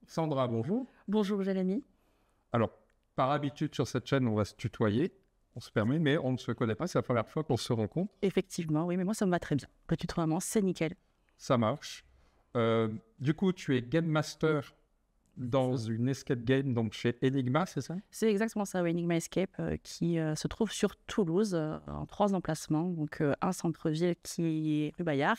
Sandra, bonjour. Bonjour Jérémy. Alors, par habitude sur cette chaîne, on va se tutoyer, on se permet, mais on ne se connaît pas, c'est la première fois qu'on se rencontre. Effectivement, oui, mais moi ça me va très bien. Le tutoiement, c'est nickel. Ça marche. Du coup, tu es Game Master dans une escape game, donc chez Enigma, c'est ça? C'est exactement ça, oui, Enigma Escape, qui se trouve sur Toulouse, en 3 emplacements. Donc un centre-ville qui est rue Bayard,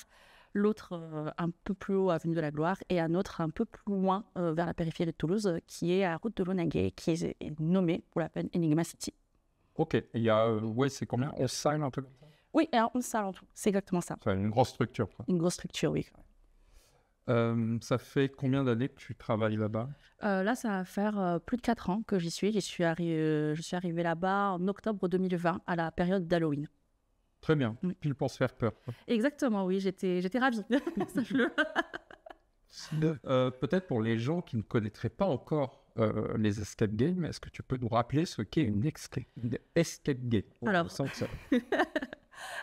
l'autre un peu plus haut, avenue de la Gloire, et un autre un peu plus loin, vers la périphérie de Toulouse, qui est à route de Longueuil, qui est nommé pour la peine Enigma City. Ok, il y a, ouais, c'est combien? 11 salles, un peu comme ça? Oui, et 11 salles en tout, c'est exactement ça. C'est une grosse structure, quoi. Une grosse structure, oui. Ça fait combien d'années que tu travailles là-bas? Là, ça va faire plus de 4 ans que j'y suis. Je suis arrivée là-bas en octobre 2020, à la période d'Halloween. Très bien, Oui. pile pour se faire peur, quoi. Exactement, oui, j'étais ravie. Sache-le. Peut-être pour les gens qui ne connaîtraient pas encore les escape games, est-ce que tu peux nous rappeler ce qu'est une escape game? Alors, On sent que ça-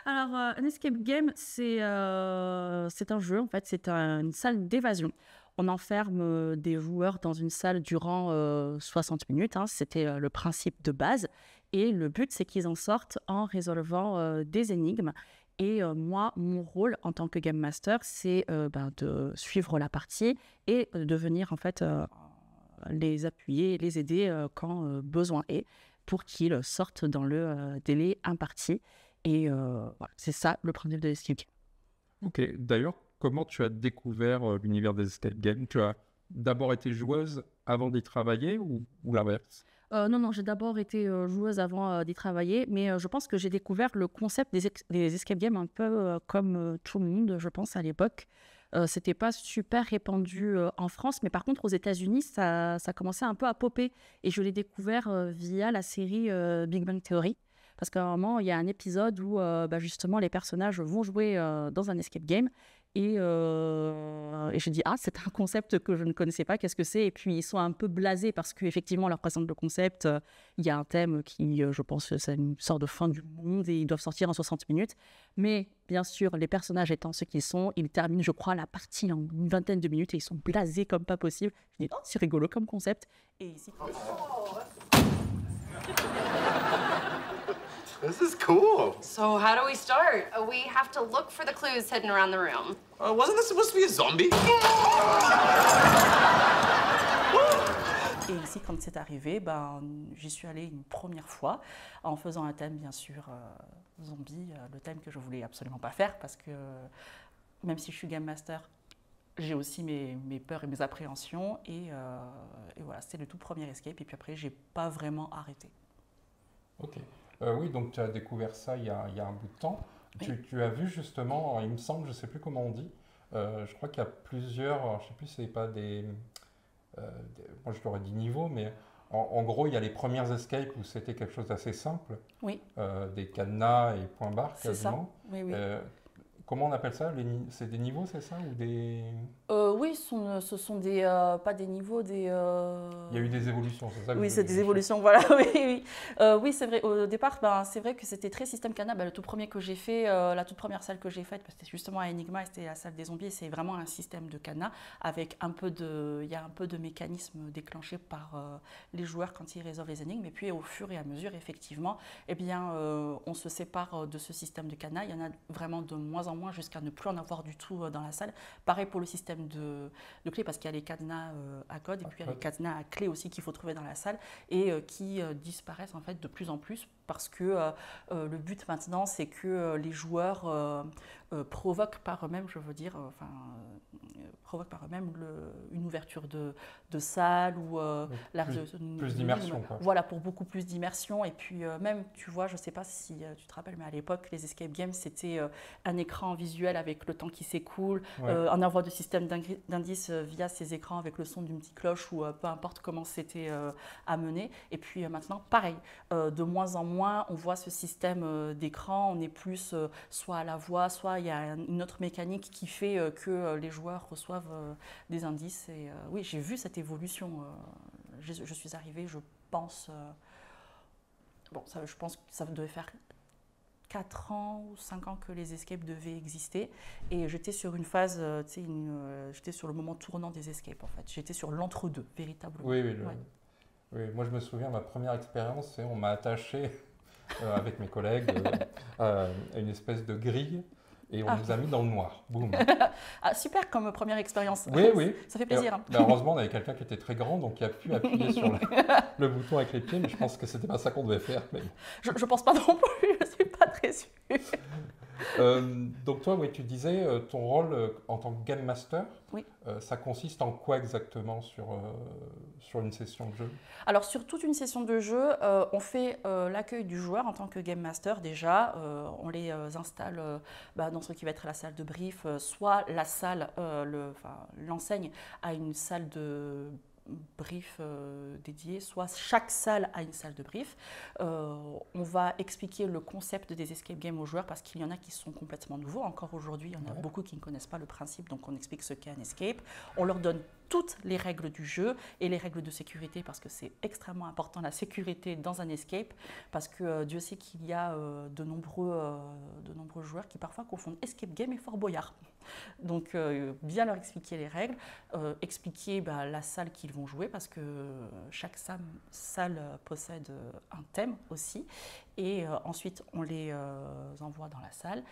un escape game, c'est un jeu, en fait, c'est une salle d'évasion. On enferme des joueurs dans une salle durant 60 minutes, hein, c'était le principe de base. Et le but, c'est qu'ils en sortent en résolvant des énigmes. Et moi, mon rôle en tant que Game Master, c'est de suivre la partie et de venir, en fait, les appuyer, les aider quand besoin est, pour qu'ils sortent dans le délai imparti. Et voilà, c'est ça le principe de l'escape game. Ok, d'ailleurs, comment tu as découvert l'univers des escape games? Tu as d'abord été joueuse avant d'y travailler ou l'inverse? Non, j'ai d'abord été joueuse avant d'y travailler, mais je pense que j'ai découvert le concept des escape games un peu comme tout le monde, je pense, à l'époque. C'était pas super répandu en France, mais par contre, aux États-Unis, ça commençait un peu à popper. Et je l'ai découvert via la série Big Bang Theory. Parce qu'à un moment, il y a un épisode où justement les personnages vont jouer dans un escape game. Et je dis, ah, c'est un concept que je ne connaissais pas, qu'est-ce que c'est? Et puis ils sont un peu blasés parce qu'effectivement, leur présente le concept, il y a un thème qui, je pense, c'est une sorte de fin du monde et ils doivent sortir en 60 minutes. Mais bien sûr, les personnages étant ceux qu'ils sont, ils terminent, je crois, la partie en une vingtaine de minutes et ils sont blasés comme pas possible. Je dis, oh, c'est rigolo comme concept. Et ici, This is cool. So how do we start? We have to look for the clues hidden around the room. Wasn't this supposed to be a zombie? Et ici, quand c'est arrivé, j'y suis allée une première fois en faisant un thème, bien sûr, zombie, le thème que je voulais absolument pas faire parce que même si je suis Game Master, j'ai aussi mes peurs et mes appréhensions. Et voilà, c'était le tout premier escape. Et puis après, j'ai pas vraiment arrêté. Ok. Oui, donc tu as découvert ça il y a un bout de temps. Oui. Tu as vu justement, il me semble, je ne sais plus comment on dit, je crois qu'il y a plusieurs, alors, je ne sais plus si c'est pas moi je t'aurais dit niveau, mais en gros il y a les premières escapes où c'était quelque chose d'assez simple, Oui, des cadenas et point barre c'est ça. quasiment. Oui, oui. Comment on appelle ça? C'est des niveaux, c'est ça? Ou des... Oui, ce sont des, pas des niveaux, des... Il y a eu des évolutions, c'est ça que Oui, je c'est voulais des dire. évolutions, voilà. Oui, oui. Oui, c'est vrai. Au départ, c'est vrai que c'était très système Cana. Le tout premier que j'ai fait, la toute première salle que j'ai faite, c'était justement à Enigma, c'était la salle des zombies. C'est vraiment un système de Cana avec il y a un peu de mécanisme déclenché par les joueurs quand ils résolvent les énigmes. Et puis, au fur et à mesure, effectivement, eh bien, on se sépare de ce système de Cana. Il y en a vraiment de moins en moins jusqu'à ne plus en avoir du tout dans la salle. Pareil pour le système de clés, parce qu'il y a les cadenas à code et puis il y a les cadenas à clés aussi qu'il faut trouver dans la salle et qui disparaissent en fait de plus en plus parce que le but maintenant c'est que les joueurs provoquent par eux-mêmes, je veux dire, provoquent par eux-mêmes une ouverture de salle ou plus d'immersion, quoi. Voilà, pour beaucoup plus d'immersion. Et puis même, tu vois, je ne sais pas si tu te rappelles, mais à l'époque, les escape games, c'était un écran visuel avec le temps qui s'écoule, Ouais. un envoi de système d'indices via ces écrans avec le son d'une petite cloche ou peu importe comment c'était amené. Et puis maintenant, pareil, de moins en moins, on voit ce système d'écran, on est plus soit à la voix, soit il y a une autre mécanique qui fait que les joueurs reçoivent des indices. Et oui, j'ai vu cette évolution. Je suis arrivée, je pense, je pense que ça devait faire 4 ans ou 5 ans que les escapes devaient exister. Et j'étais sur une phase, j'étais sur le moment tournant des escapes en fait. J'étais sur l'entre-deux, véritablement. Oui, Ouais. oui, moi je me souviens, ma première expérience, c'est on m'a attaché avec mes collègues à une espèce de grille et on nous a mis dans le noir. Boum. Ah, super comme première expérience. Oui, oui. Ça fait plaisir. Et, heureusement, on avait quelqu'un qui était très grand, donc il a pu appuyer sur le bouton avec les pieds, mais je pense que c'était pas ça qu'on devait faire. Mais bon. Je pense pas non plus, je suis pas très sûre. Donc toi, oui, tu disais ton rôle en tant que game master, Oui. Ça consiste en quoi exactement sur une session de jeu? Alors sur toute une session de jeu, on fait l'accueil du joueur en tant que game master déjà. On les installe dans ce qui va être la salle de brief, soit la salle, l'enseigne a une salle de brief dédiée, soit chaque salle a une salle de brief. On va expliquer le concept des escape games aux joueurs parce qu'il y en a qui sont complètement nouveaux. Encore aujourd'hui, il y en a beaucoup qui ne connaissent pas le principe, donc on explique ce qu'est un escape. On leur donne toutes les règles du jeu et les règles de sécurité parce que c'est extrêmement important la sécurité dans un escape parce que Dieu sait qu'il y a de nombreux joueurs qui parfois confondent escape game et Fort Boyard. Donc bien leur expliquer les règles, expliquer la salle qu'ils vont jouer parce que chaque salle possède un thème aussi et ensuite on les envoie dans la salle.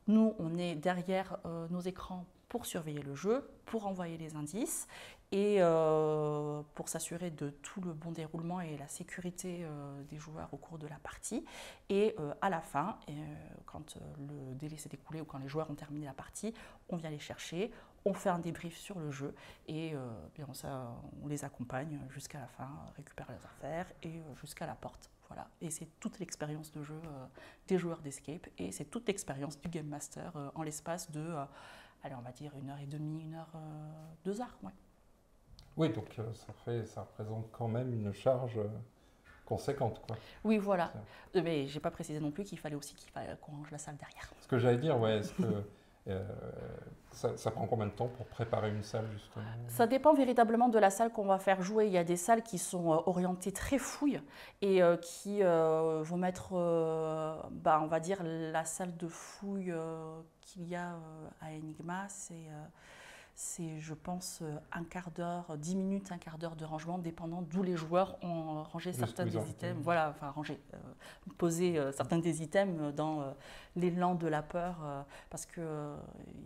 Nous on est derrière nos écrans pour surveiller le jeu, pour envoyer les indices et pour s'assurer de tout le bon déroulement et la sécurité des joueurs au cours de la partie. Et à la fin, quand le délai s'est écoulé ou quand les joueurs ont terminé la partie, on vient les chercher, on fait un débrief sur le jeu et on les accompagne jusqu'à la fin, récupère les affaires et jusqu'à la porte. Voilà. Et c'est toute l'expérience de jeu des joueurs d'escape et c'est toute l'expérience du Game Master en l'espace de... allez, on va dire 1h30, 2 heures. Ouais. Oui, donc ça représente quand même une charge conséquente, quoi. Oui, voilà. Mais je n'ai pas précisé non plus qu'il fallait aussi qu'on range la salle derrière. Ce que j'allais dire, ouais, est-ce que ça prend combien de temps pour préparer une salle, justement? Ça dépend véritablement de la salle qu'on va faire jouer. Il y a des salles qui sont orientées très fouilles et qui vont mettre, on va dire, la salle de fouille qu'il y a à Enigma, c'est, je pense, un quart d'heure, 10 minutes, un quart d'heure de rangement, dépendant d'où les joueurs ont rangé certains des items. Voilà, enfin, poser certains des items dans l'élan de la peur, parce qu'il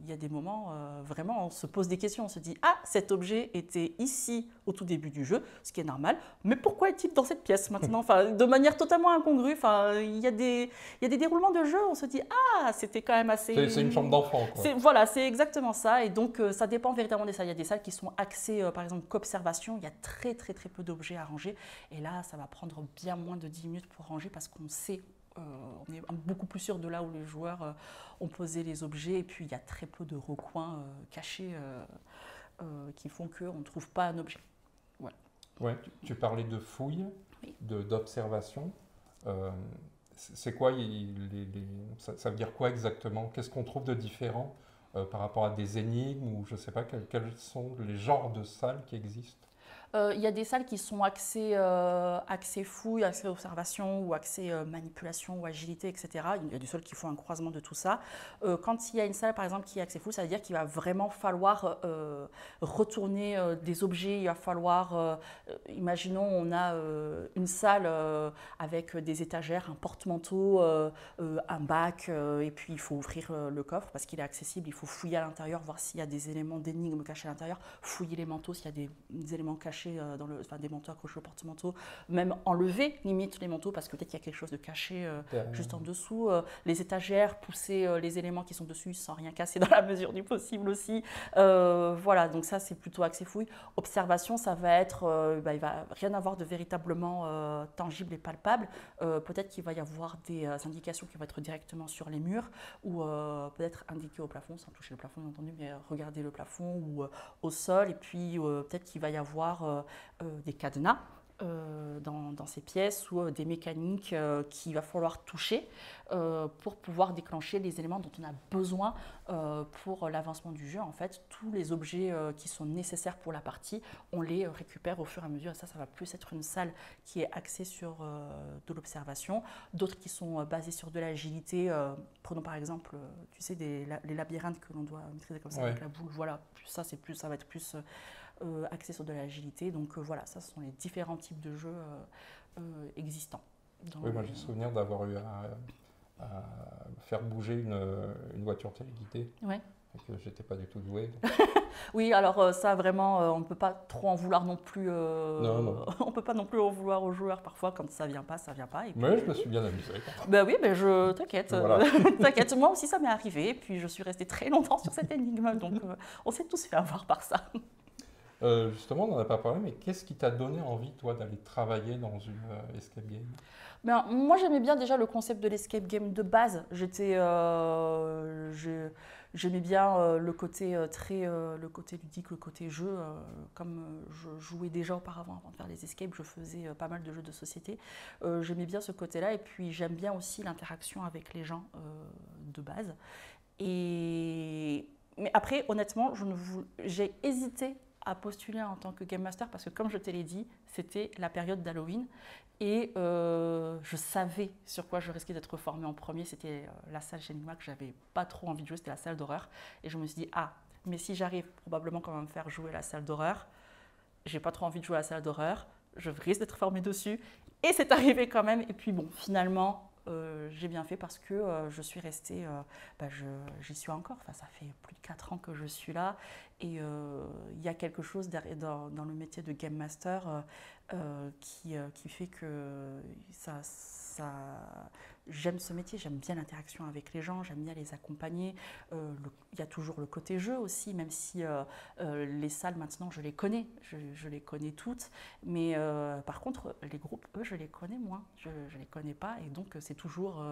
y a des moments, vraiment, on se pose des questions. On se dit, ah, cet objet était ici au tout début du jeu, ce qui est normal, mais pourquoi est-il dans cette pièce maintenant? Enfin, de manière totalement incongrue. Enfin, il y a des déroulements de jeu, on se dit, ah, c'était quand même assez... C'est une chambre d'enfant, quoi. Voilà, c'est exactement ça. Et donc, ça dépend véritablement des salles. Il y a des salles qui sont axées, par exemple, qu'observation. Il y a très, très, très peu d'objets à ranger. Et là, ça va prendre bien moins de 10 minutes pour ranger parce qu'on sait, on est beaucoup plus sûr de là où les joueurs ont posé les objets. Et puis, il y a très peu de recoins cachés qui font qu'on ne trouve pas un objet. Voilà. Ouais, tu parlais de fouilles, Oui. d'observation. C'est quoi, ça veut dire quoi exactement? Qu'est-ce qu'on trouve de différent par rapport à des énigmes ou je ne sais pas, quels sont les genres de salles qui existent? Il y a des salles qui sont axées fouille, axées observation ou axées manipulation ou agilité, etc. Il y a des salles qui font un croisement de tout ça. Quand il y a une salle, par exemple, qui est axée fouille, ça veut dire qu'il va vraiment falloir retourner des objets. Il va falloir, imaginons, on a une salle avec des étagères, un porte-manteau, un bac, et puis il faut ouvrir le coffre parce qu'il est accessible. Il faut fouiller à l'intérieur, voir s'il y a des éléments d'énigme cachés à l'intérieur, fouiller les manteaux s'il y a des éléments cachés des manteaux accrochés au porte-manteau, même enlever limite les manteaux parce que peut-être qu'il y a quelque chose de caché juste en dessous, les étagères, pousser les éléments qui sont dessus sans rien casser dans la mesure du possible aussi. Voilà, donc ça c'est plutôt axé fouille. Observation, ça va être, il va rien avoir de véritablement tangible et palpable. Peut-être qu'il va y avoir des indications qui vont être directement sur les murs ou peut-être indiquées au plafond, sans toucher le plafond bien entendu, mais regarder le plafond ou au sol. Et puis peut-être qu'il va y avoir des cadenas dans ces pièces ou des mécaniques qu'il va falloir toucher pour pouvoir déclencher les éléments dont on a besoin pour l'avancement du jeu. En fait, tous les objets qui sont nécessaires pour la partie, on les récupère au fur et à mesure. Ça va plus être une salle qui est axée sur de l'observation, d'autres qui sont basées sur de l'agilité. Prenons par exemple, tu sais, les labyrinthes que l'on doit maîtriser comme ça avec la boule. Voilà, ça va être plus axé sur de l'agilité. Donc voilà, ça ce sont les différents types de jeux existants. Oui, moi j'ai souvenir d'avoir eu à faire bouger une voiture téléguidée. Ouais. Et que j'étais pas du tout doué. Oui, alors ça vraiment, on ne peut pas trop en vouloir non plus. Non. On peut pas non plus en vouloir aux joueurs parfois quand ça vient pas, ça vient pas. Et puis, Mais je me suis bien amusé. Ben oui, ben je t'inquiète. Voilà. T'inquiète, moi aussi ça m'est arrivé. Et puis je suis restée très longtemps sur cette énigme, donc on s'est tous fait avoir par ça. Justement, on n'en a pas parlé, mais qu'est-ce qui t'a donné envie, toi, d'aller travailler dans une escape game? Ben, moi, j'aimais bien déjà le concept de l'escape game de base. J'aimais bien le côté le côté ludique, le côté jeu. Comme je jouais déjà auparavant avant de faire les escapes, je faisais pas mal de jeux de société. J'aimais bien ce côté-là, et puis j'aime bien aussi l'interaction avec les gens de base. Mais après, honnêtement, j'ai hésité à postuler en tant que Game Master parce que, comme je te l'ai dit, c'était la période d'Halloween et je savais sur quoi je risquais d'être formée en premier. C'était la salle chez Enigma que j'avais pas trop envie de jouer, c'était la salle d'horreur. Et je me suis dit, mais si j'arrive probablement quand même à me faire jouer la salle d'horreur, j'ai pas trop envie de jouer à la salle d'horreur, je risque d'être formée dessus. Et c'est arrivé quand même. Et puis bon, finalement, j'ai bien fait parce que je suis restée, j'y suis encore, enfin, ça fait plus de 4 ans que je suis là et il y a quelque chose dans le métier de Game Master qui fait que j'aime ce métier, j'aime bien l'interaction avec les gens, j'aime bien les accompagner. Il y a toujours le côté jeu aussi, même si les salles maintenant je les connais, je les connais toutes, mais par contre les groupes, eux, je les connais moins, je les connais pas, et donc c'est toujours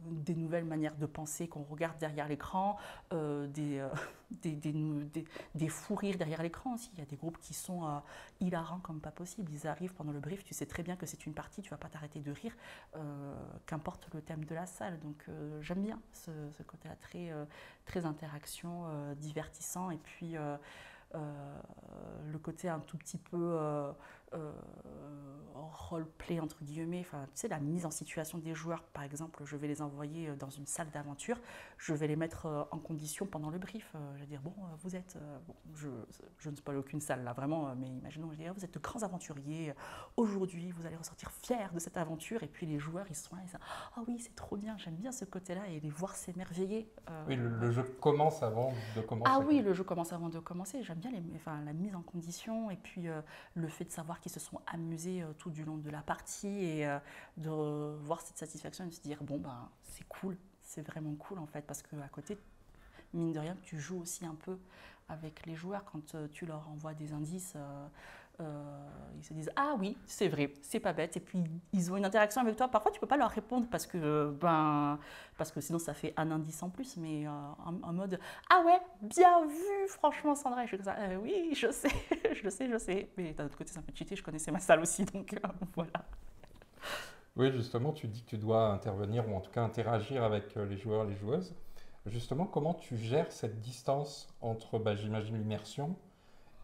des nouvelles manières de penser qu'on regarde derrière l'écran, des fous rires derrière l'écran aussi. Il y a des groupes qui sont hilarants comme pas possible, ils arrivent pendant le brief, tu sais très bien que c'est une partie, tu vas pas t'arrêter de rire, qu'importe le thème de la salle. Donc j'aime bien ce côté-là très interaction, divertissant, et puis le côté un tout petit peu roleplay entre guillemets, enfin, tu sais, la mise en situation des joueurs. Par exemple, je vais les envoyer dans une salle d'aventure, je vais les mettre en condition pendant le brief. Je vais dire, vous êtes, je ne spoil aucune salle là vraiment, mais imaginons, je vais dire, vous êtes de grands aventuriers, aujourd'hui vous allez ressortir fiers de cette aventure, et puis les joueurs ils sont là, ils disent, oui, c'est trop bien, j'aime bien ce côté-là, et les voir s'émerveiller. Oui, le jeu commence avant de commencer. Ah oui, le jeu commence avant de commencer. J'aime bien la mise en condition, et puis le fait de savoir qu'ils se sont amusés tout du long de la partie, et de voir cette satisfaction et de se dire, c'est cool, c'est vraiment cool en fait, parce qu'à côté, mine de rien, tu joues aussi un peu avec les joueurs quand tu leur envoies des indices. Ils se disent, ah oui, c'est vrai, c'est pas bête, et puis ils ont une interaction avec toi. Parfois tu peux pas leur répondre parce que sinon ça fait un indice en plus, mais en mode, ah ouais, bien vu, franchement Sandra. Et je suis comme ça, oui, je sais, je sais, mais d'un autre côté c'est un peu cheaté, je connaissais ma salle aussi, donc voilà. Oui, justement, tu dis que tu dois intervenir, ou en tout cas interagir avec les joueurs et les joueuses. Justement, comment tu gères cette distance entre, j'imagine, l'immersion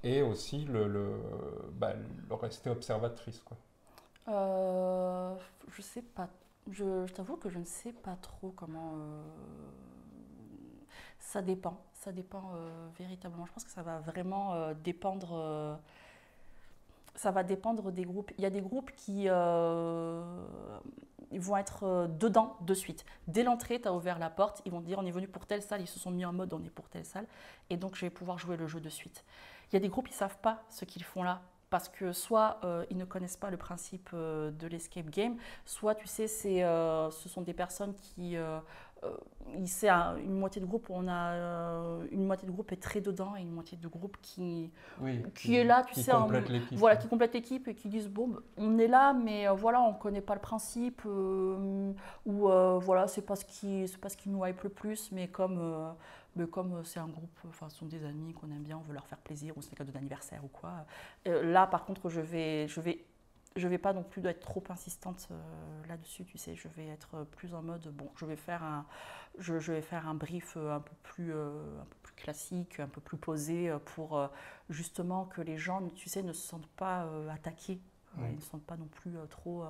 et aussi le rester observatrice, quoi? Je sais pas. Je t'avoue que je ne sais pas trop comment. Ça dépend. Ça dépend véritablement. Je pense que ça va vraiment dépendre. Ça va dépendre des groupes. Il y a des groupes qui ils vont être dedans de suite. Dès l'entrée, tu as ouvert la porte, ils vont te dire on est venu pour telle salle, ils se sont mis en mode on est pour telle salle, et donc je vais pouvoir jouer le jeu de suite. Il y a des groupes qui ne savent pas ce qu'ils font là, parce que soit ils ne connaissent pas le principe de l'escape game, soit tu sais, ce sont des personnes qui une moitié de groupe où on a une moitié de groupe est très dedans et une moitié de groupe qui est là, tu qui sais, complète l'équipe. voilà, qui complète l'équipe et qui disent bon, on est là, mais voilà, on connaît pas le principe ou voilà, c'est pas ce qui nous hype le plus, mais comme c'est un groupe, enfin, ce sont des amis qu'on aime bien, on veut leur faire plaisir, ou c'est des cadeaux d'anniversaire ou quoi. Là, par contre, je vais pas non plus être trop insistante là-dessus, tu sais. Je vais être plus en mode, bon, je vais faire un brief un peu plus classique, un peu plus posé pour justement que les gens, tu sais, ne se sentent pas attaqués. Ils ne se sentent pas non plus trop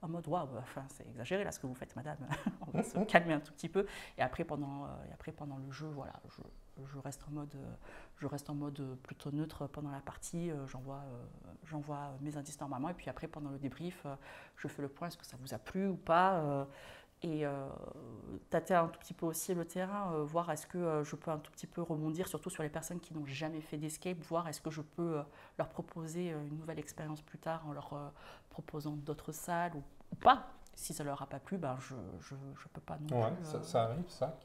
en mode waouh, enfin, c'est exagéré là ce que vous faites, madame. On va se calmer un tout petit peu. Et après, pendant le jeu, voilà, je reste en mode plutôt neutre pendant la partie. J'envoie mes indices normalement. Et puis après, pendant le débrief, je fais le point, est-ce que ça vous a plu ou pas et tâter un tout petit peu aussi le terrain, voir est-ce que je peux un tout petit peu rebondir, surtout sur les personnes qui n'ont jamais fait d'escape, voir est-ce que je peux leur proposer une nouvelle expérience plus tard en leur proposant d'autres salles ou pas. Si ça leur a pas plu, ben je peux pas non plus. Ça arrive, ça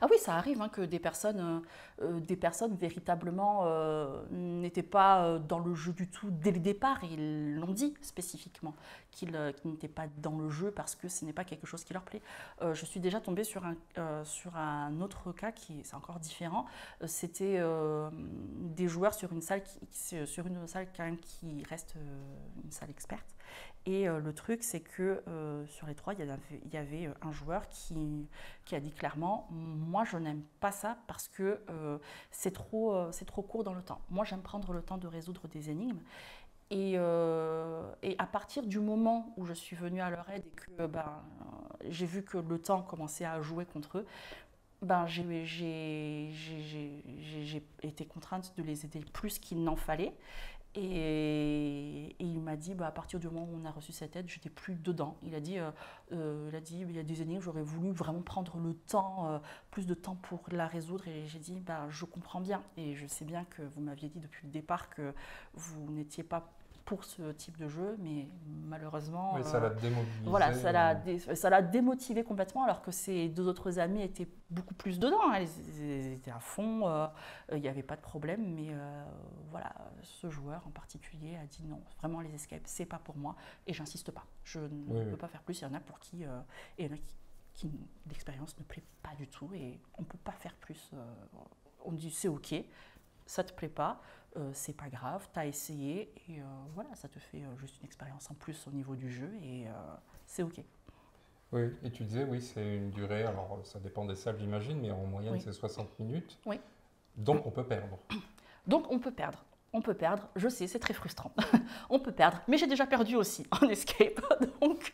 Ah oui, ça arrive que des personnes véritablement n'étaient pas dans le jeu du tout dès le départ. Et ils l'ont dit spécifiquement qu'ils n'étaient pas dans le jeu parce que ce n'est pas quelque chose qui leur plaît. Je suis déjà tombée sur un autre cas c'est encore différent. C'était des joueurs sur une salle quand même qui reste une salle experte. Et le truc, c'est que sur les trois, il y avait un joueur qui a dit clairement, moi je n'aime pas ça parce que c'est trop court dans le temps. Moi j'aime prendre le temps de résoudre des énigmes. Et à partir du moment où je suis venue à leur aide et que j'ai vu que le temps commençait à jouer contre eux, j'ai été contrainte de les aider plus qu'il n'en fallait. Et il m'a dit, à partir du moment où on a reçu cette aide, je n'étais plus dedans. Il a dit, il y a des énigmes, j'aurais voulu vraiment prendre le temps, plus de temps pour la résoudre. Et j'ai dit, je comprends bien. Et je sais bien que vous m'aviez dit depuis le départ que vous n'étiez pas pour ce type de jeu, mais malheureusement, ça l'a démobilisé. Voilà, ça l'a démotivé complètement, alors que ses deux autres amis étaient beaucoup plus dedans, hein. Ils étaient à fond, il n'y avait pas de problème, mais voilà, ce joueur en particulier a dit non, vraiment les escapes, c'est pas pour moi, et j'insiste pas. Je ne peux pas faire plus. Il y en a pour qui, qui l'expérience ne plaît pas du tout, et on ne peut pas faire plus. On dit c'est ok. Ça te plaît pas, c'est pas grave, tu as essayé et voilà, ça te fait juste une expérience en plus au niveau du jeu et c'est ok. Oui, et tu disais, oui, c'est une durée, alors ça dépend des salles j'imagine, mais en moyenne c'est 60 minutes. Oui. Donc on peut perdre. Donc on peut perdre, je sais, c'est très frustrant. On peut perdre, mais j'ai déjà perdu aussi en escape, donc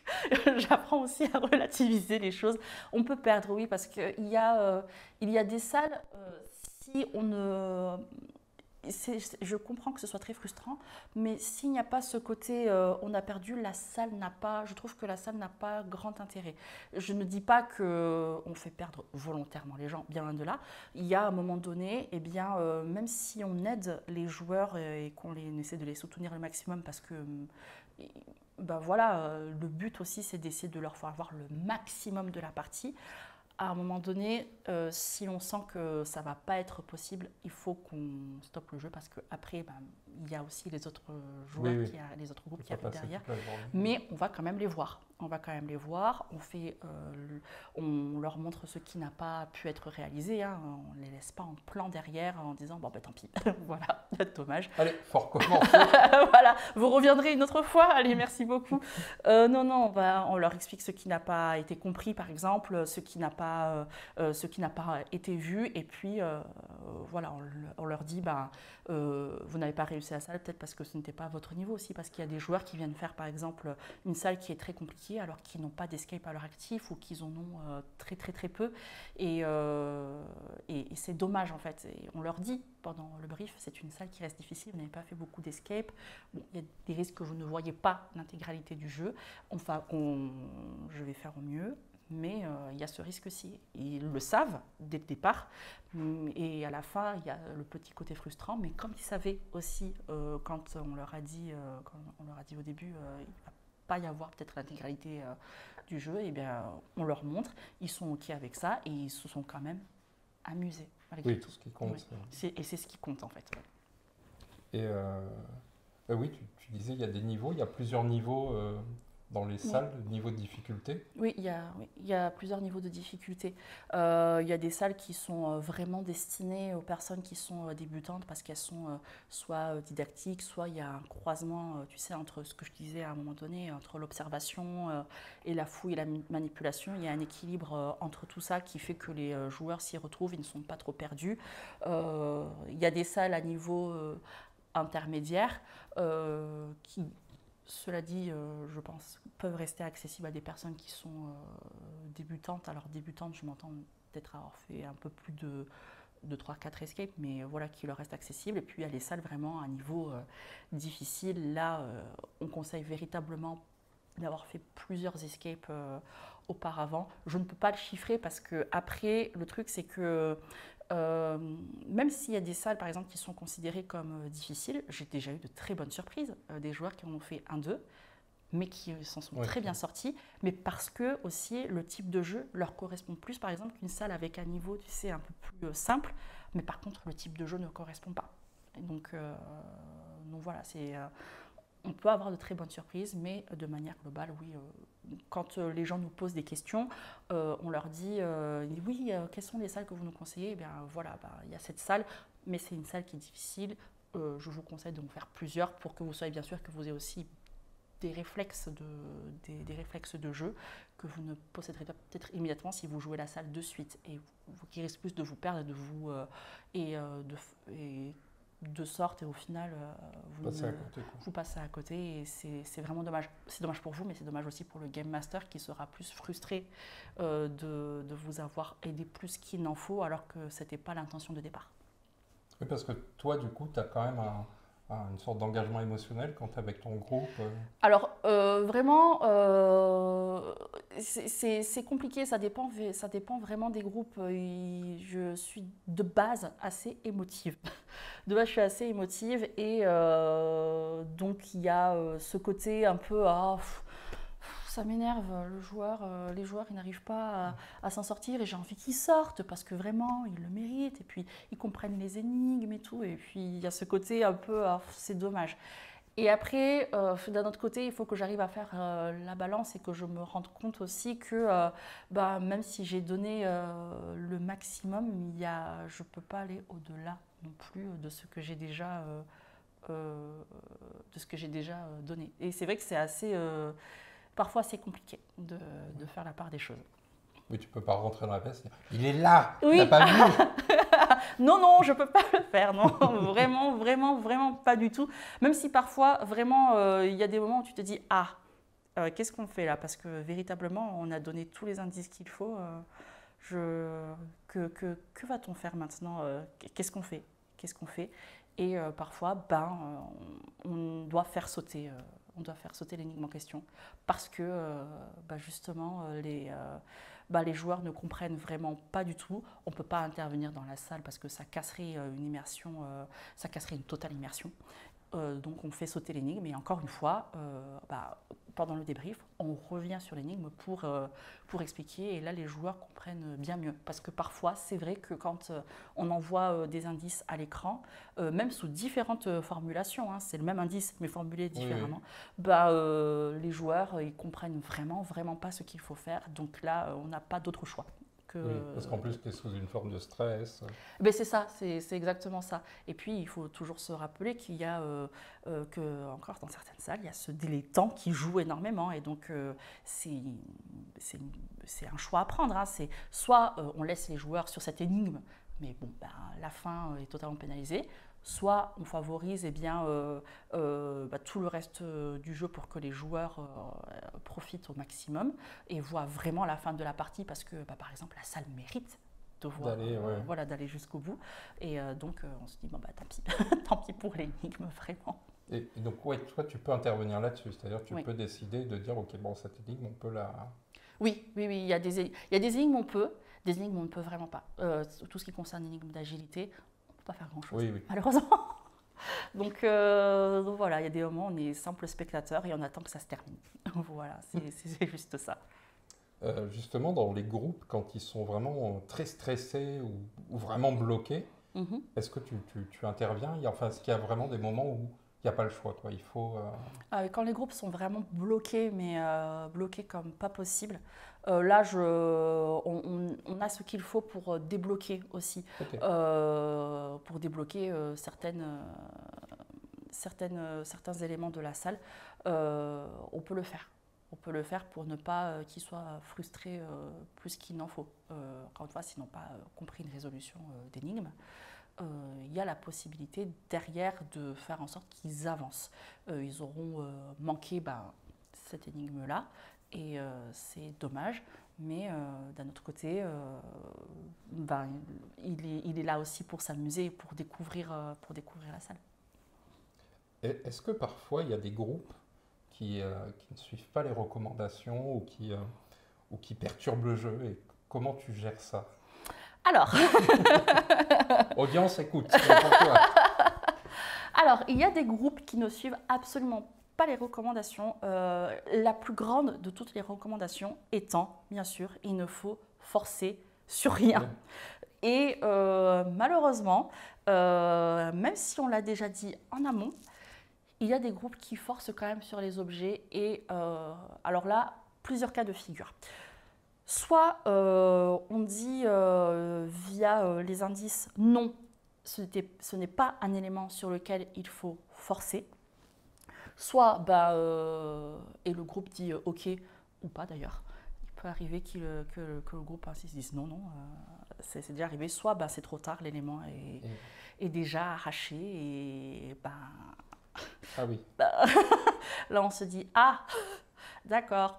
j'apprends aussi à relativiser les choses. On peut perdre, oui, parce qu'il y a des salles, si on ne... Je comprends que ce soit très frustrant, mais s'il n'y a pas ce côté on a perdu, je trouve que la salle n'a pas grand intérêt. Je ne dis pas qu'on fait perdre volontairement les gens, bien loin de là. Il y a un moment donné, même si on aide les joueurs et qu'on essaie de les soutenir le maximum parce que le but aussi c'est d'essayer de leur faire avoir le maximum de la partie. À un moment donné, si on sent que ça ne va pas être possible, il faut qu'on stoppe le jeu parce qu'après, il y a aussi les autres joueurs, les autres groupes qui arrivent derrière. Mais on va quand même les voir. On leur montre ce qui n'a pas pu être réalisé. Hein. On ne les laisse pas en plan derrière en disant bon, tant pis, voilà, dommage. Allez, faut recommencer. Voilà, vous reviendrez une autre fois. Allez, merci beaucoup. Non, on leur explique ce qui n'a pas été compris, par exemple, ce qui n'a pas été vu. Et puis, voilà, on leur dit vous n'avez pas réussi à ça, peut-être parce que ce n'était pas à votre niveau aussi, parce qu'il y a des joueurs qui viennent faire, par exemple, une salle qui est très compliquée alors qu'ils n'ont pas d'escape à leur actif ou qu'ils en ont très très très peu et c'est dommage en fait. Et on leur dit pendant le brief, c'est une salle qui reste difficile, vous n'avez pas fait beaucoup d'escape, il y a des risques que je ne voyais pas l'intégralité du jeu, je vais faire au mieux. Mais il y a ce risque-ci. Ils le savent dès le départ. Et à la fin, il y a le petit côté frustrant. Mais comme ils savaient aussi, quand on leur a dit au début, pas y avoir peut-être l'intégralité du jeu, et bien on leur montre, ils sont OK avec ça et ils se sont quand même amusés. Oui, tout ce qui compte. Oui. Et c'est ce qui compte en fait. Et oui, tu disais, il y a des niveaux, il y a plusieurs niveaux dans les salles, niveau de difficulté. Oui, il y a plusieurs niveaux de difficulté. Il y a des salles qui sont vraiment destinées aux personnes qui sont débutantes parce qu'elles sont soit didactiques, soit il y a un croisement, tu sais, entre ce que je disais à un moment donné, entre l'observation et la fouille et la manipulation. Il y a un équilibre entre tout ça qui fait que les joueurs s'y retrouvent, ils ne sont pas trop perdus. Il y a des salles à niveau intermédiaire qui... Cela dit, je pense, peuvent rester accessibles à des personnes qui sont débutantes. Alors débutantes, je m'entends peut-être avoir fait un peu plus de 3-4 escapes, mais voilà, qui leur restent accessibles. Et puis il y a les salles vraiment à un niveau difficile. Là, on conseille véritablement d'avoir fait plusieurs escapes auparavant. Je ne peux pas le chiffrer parce que après, le truc c'est que même s'il y a des salles, par exemple, qui sont considérées comme difficiles, j'ai déjà eu de très bonnes surprises, des joueurs qui en ont fait 1-2, mais qui s'en sont très bien sortis, mais parce que aussi le type de jeu leur correspond plus, par exemple, qu'une salle avec un niveau, tu sais, un peu plus simple, mais par contre, le type de jeu ne correspond pas. Et donc voilà, on peut avoir de très bonnes surprises, mais de manière globale, oui. Quand les gens nous posent des questions, on leur dit oui, quelles sont les salles que vous nous conseillez? Eh bien voilà, il y a cette salle, mais c'est une salle qui est difficile. Je vous conseille de en faire plusieurs pour que vous soyez bien sûr que vous ayez aussi des réflexes de jeu que vous ne posséderez pas peut-être immédiatement si vous jouez la salle de suite et qui risque plus de vous perdre et de sorte et au final vous passez à côté et c'est vraiment dommage. C'est dommage pour vous, mais c'est dommage aussi pour le Game Master qui sera plus frustré de vous avoir aidé plus qu'il n'en faut alors que ce n'était pas l'intention de départ. Oui, parce que toi, du coup, tu as quand même une sorte d'engagement émotionnel quand tu es avec ton groupe. Alors, vraiment, c'est compliqué, ça dépend vraiment des groupes. Je suis de base assez émotive. De base, je suis assez émotive et donc il y a ce côté un peu ça m'énerve, les joueurs ils n'arrivent pas à s'en sortir et j'ai envie qu'ils sortent parce que vraiment ils le méritent et puis ils comprennent les énigmes et tout et puis il y a ce côté un peu c'est dommage. Et après, d'un autre côté, il faut que j'arrive à faire la balance et que je me rende compte aussi que même si j'ai donné le maximum, je ne peux pas aller au-delà non plus de ce que j'ai déjà, donné. Et c'est vrai que c'est assez, parfois assez compliqué de faire la part des choses. Oui, tu ne peux pas rentrer dans la pièce et dire « Il est là, oui. T'as pas vu ?» Non, je ne peux pas le faire, non, vraiment pas du tout. Même si parfois, vraiment, il y a des moments où tu te dis « Ah, qu'est-ce qu'on fait là ?» Parce que véritablement, on a donné tous les indices qu'il faut. Que va-t-on faire maintenant? Qu'est-ce qu'on fait? Et parfois, on doit faire sauter l'énigme en question parce que justement les joueurs ne comprennent vraiment pas du tout. On ne peut pas intervenir dans la salle parce que ça casserait une immersion, ça casserait une totale immersion. Donc on fait sauter l'énigme et encore une fois, pendant le débrief, on revient sur l'énigme pour expliquer et là les joueurs comprennent bien mieux. Parce que parfois, c'est vrai que quand on envoie des indices à l'écran, même sous différentes formulations, c'est le même indice mais formulé différemment, les joueurs ils comprennent vraiment pas ce qu'il faut faire. Donc là, on n'a pas d'autre choix. Oui, parce qu'en plus, tu es sous une forme de stress. C'est ça, c'est exactement ça. Et puis, il faut toujours se rappeler qu'il y a, encore dans certaines salles, il y a ce délai de temps qui joue énormément. Et donc, c'est un choix à prendre. C'est soit on laisse les joueurs sur cette énigme, mais bon, la fin est totalement pénalisée. Soit on favorise tout le reste du jeu pour que les joueurs profitent au maximum et voient vraiment la fin de la partie parce que, par exemple, la salle mérite de voir, d'aller jusqu'au bout. Et donc, on se dit, tant pis, tant pis pour l'énigme, vraiment. Et donc, toi, tu peux intervenir là-dessus, c'est-à-dire tu peux décider de dire, ok, cette énigme, on peut la... Oui, il y a des énigmes, on peut, des énigmes, on ne peut vraiment pas. Tout ce qui concerne l'énigme d'agilité, pas faire grand-chose, malheureusement. Donc voilà, il y a des moments où on est simple spectateur et on attend que ça se termine. Voilà, c'est juste ça. Justement, dans les groupes, quand ils sont vraiment très stressés ou vraiment bloqués, Mhm. est-ce que tu interviens? Enfin, est-ce qu'il y a vraiment des moments où il n'y a pas le choix, quoi? Il faut. Quand les groupes sont vraiment bloqués, mais bloqués comme pas possible, là, on a ce qu'il faut pour débloquer aussi. Ok. Pour débloquer certains éléments de la salle, on peut le faire. On peut le faire pour ne pas qu'ils soient frustrés plus qu'il n'en faut. Encore une fois, s'ils n'ont pas compris une résolution d'énigme, il y a la possibilité derrière de faire en sorte qu'ils avancent. Ils auront manqué cette énigme-là et c'est dommage. Mais d'un autre côté, il est là aussi pour s'amuser et pour découvrir la salle. Est-ce que parfois il y a des groupes qui ne suivent pas les recommandations ou qui perturbent le jeu et comment tu gères ça? Alors, Audience, écoute. Pour toi. alors, il y a des groupes qui ne suivent absolument pas les recommandations. La plus grande de toutes les recommandations étant, bien sûr, il ne faut forcer sur rien. Ouais. Et malheureusement, même si on l'a déjà dit en amont, il y a des groupes qui forcent quand même sur les objets. Et alors là, plusieurs cas de figure. Soit on dit via les indices non, ce n'est pas un élément sur lequel il faut forcer. Soit et le groupe dit ok ou pas d'ailleurs. Il peut arriver que le groupe insiste, dise non, c'est déjà arrivé. Soit c'est trop tard, l'élément est déjà arraché et Ah oui. là on se dit ah d'accord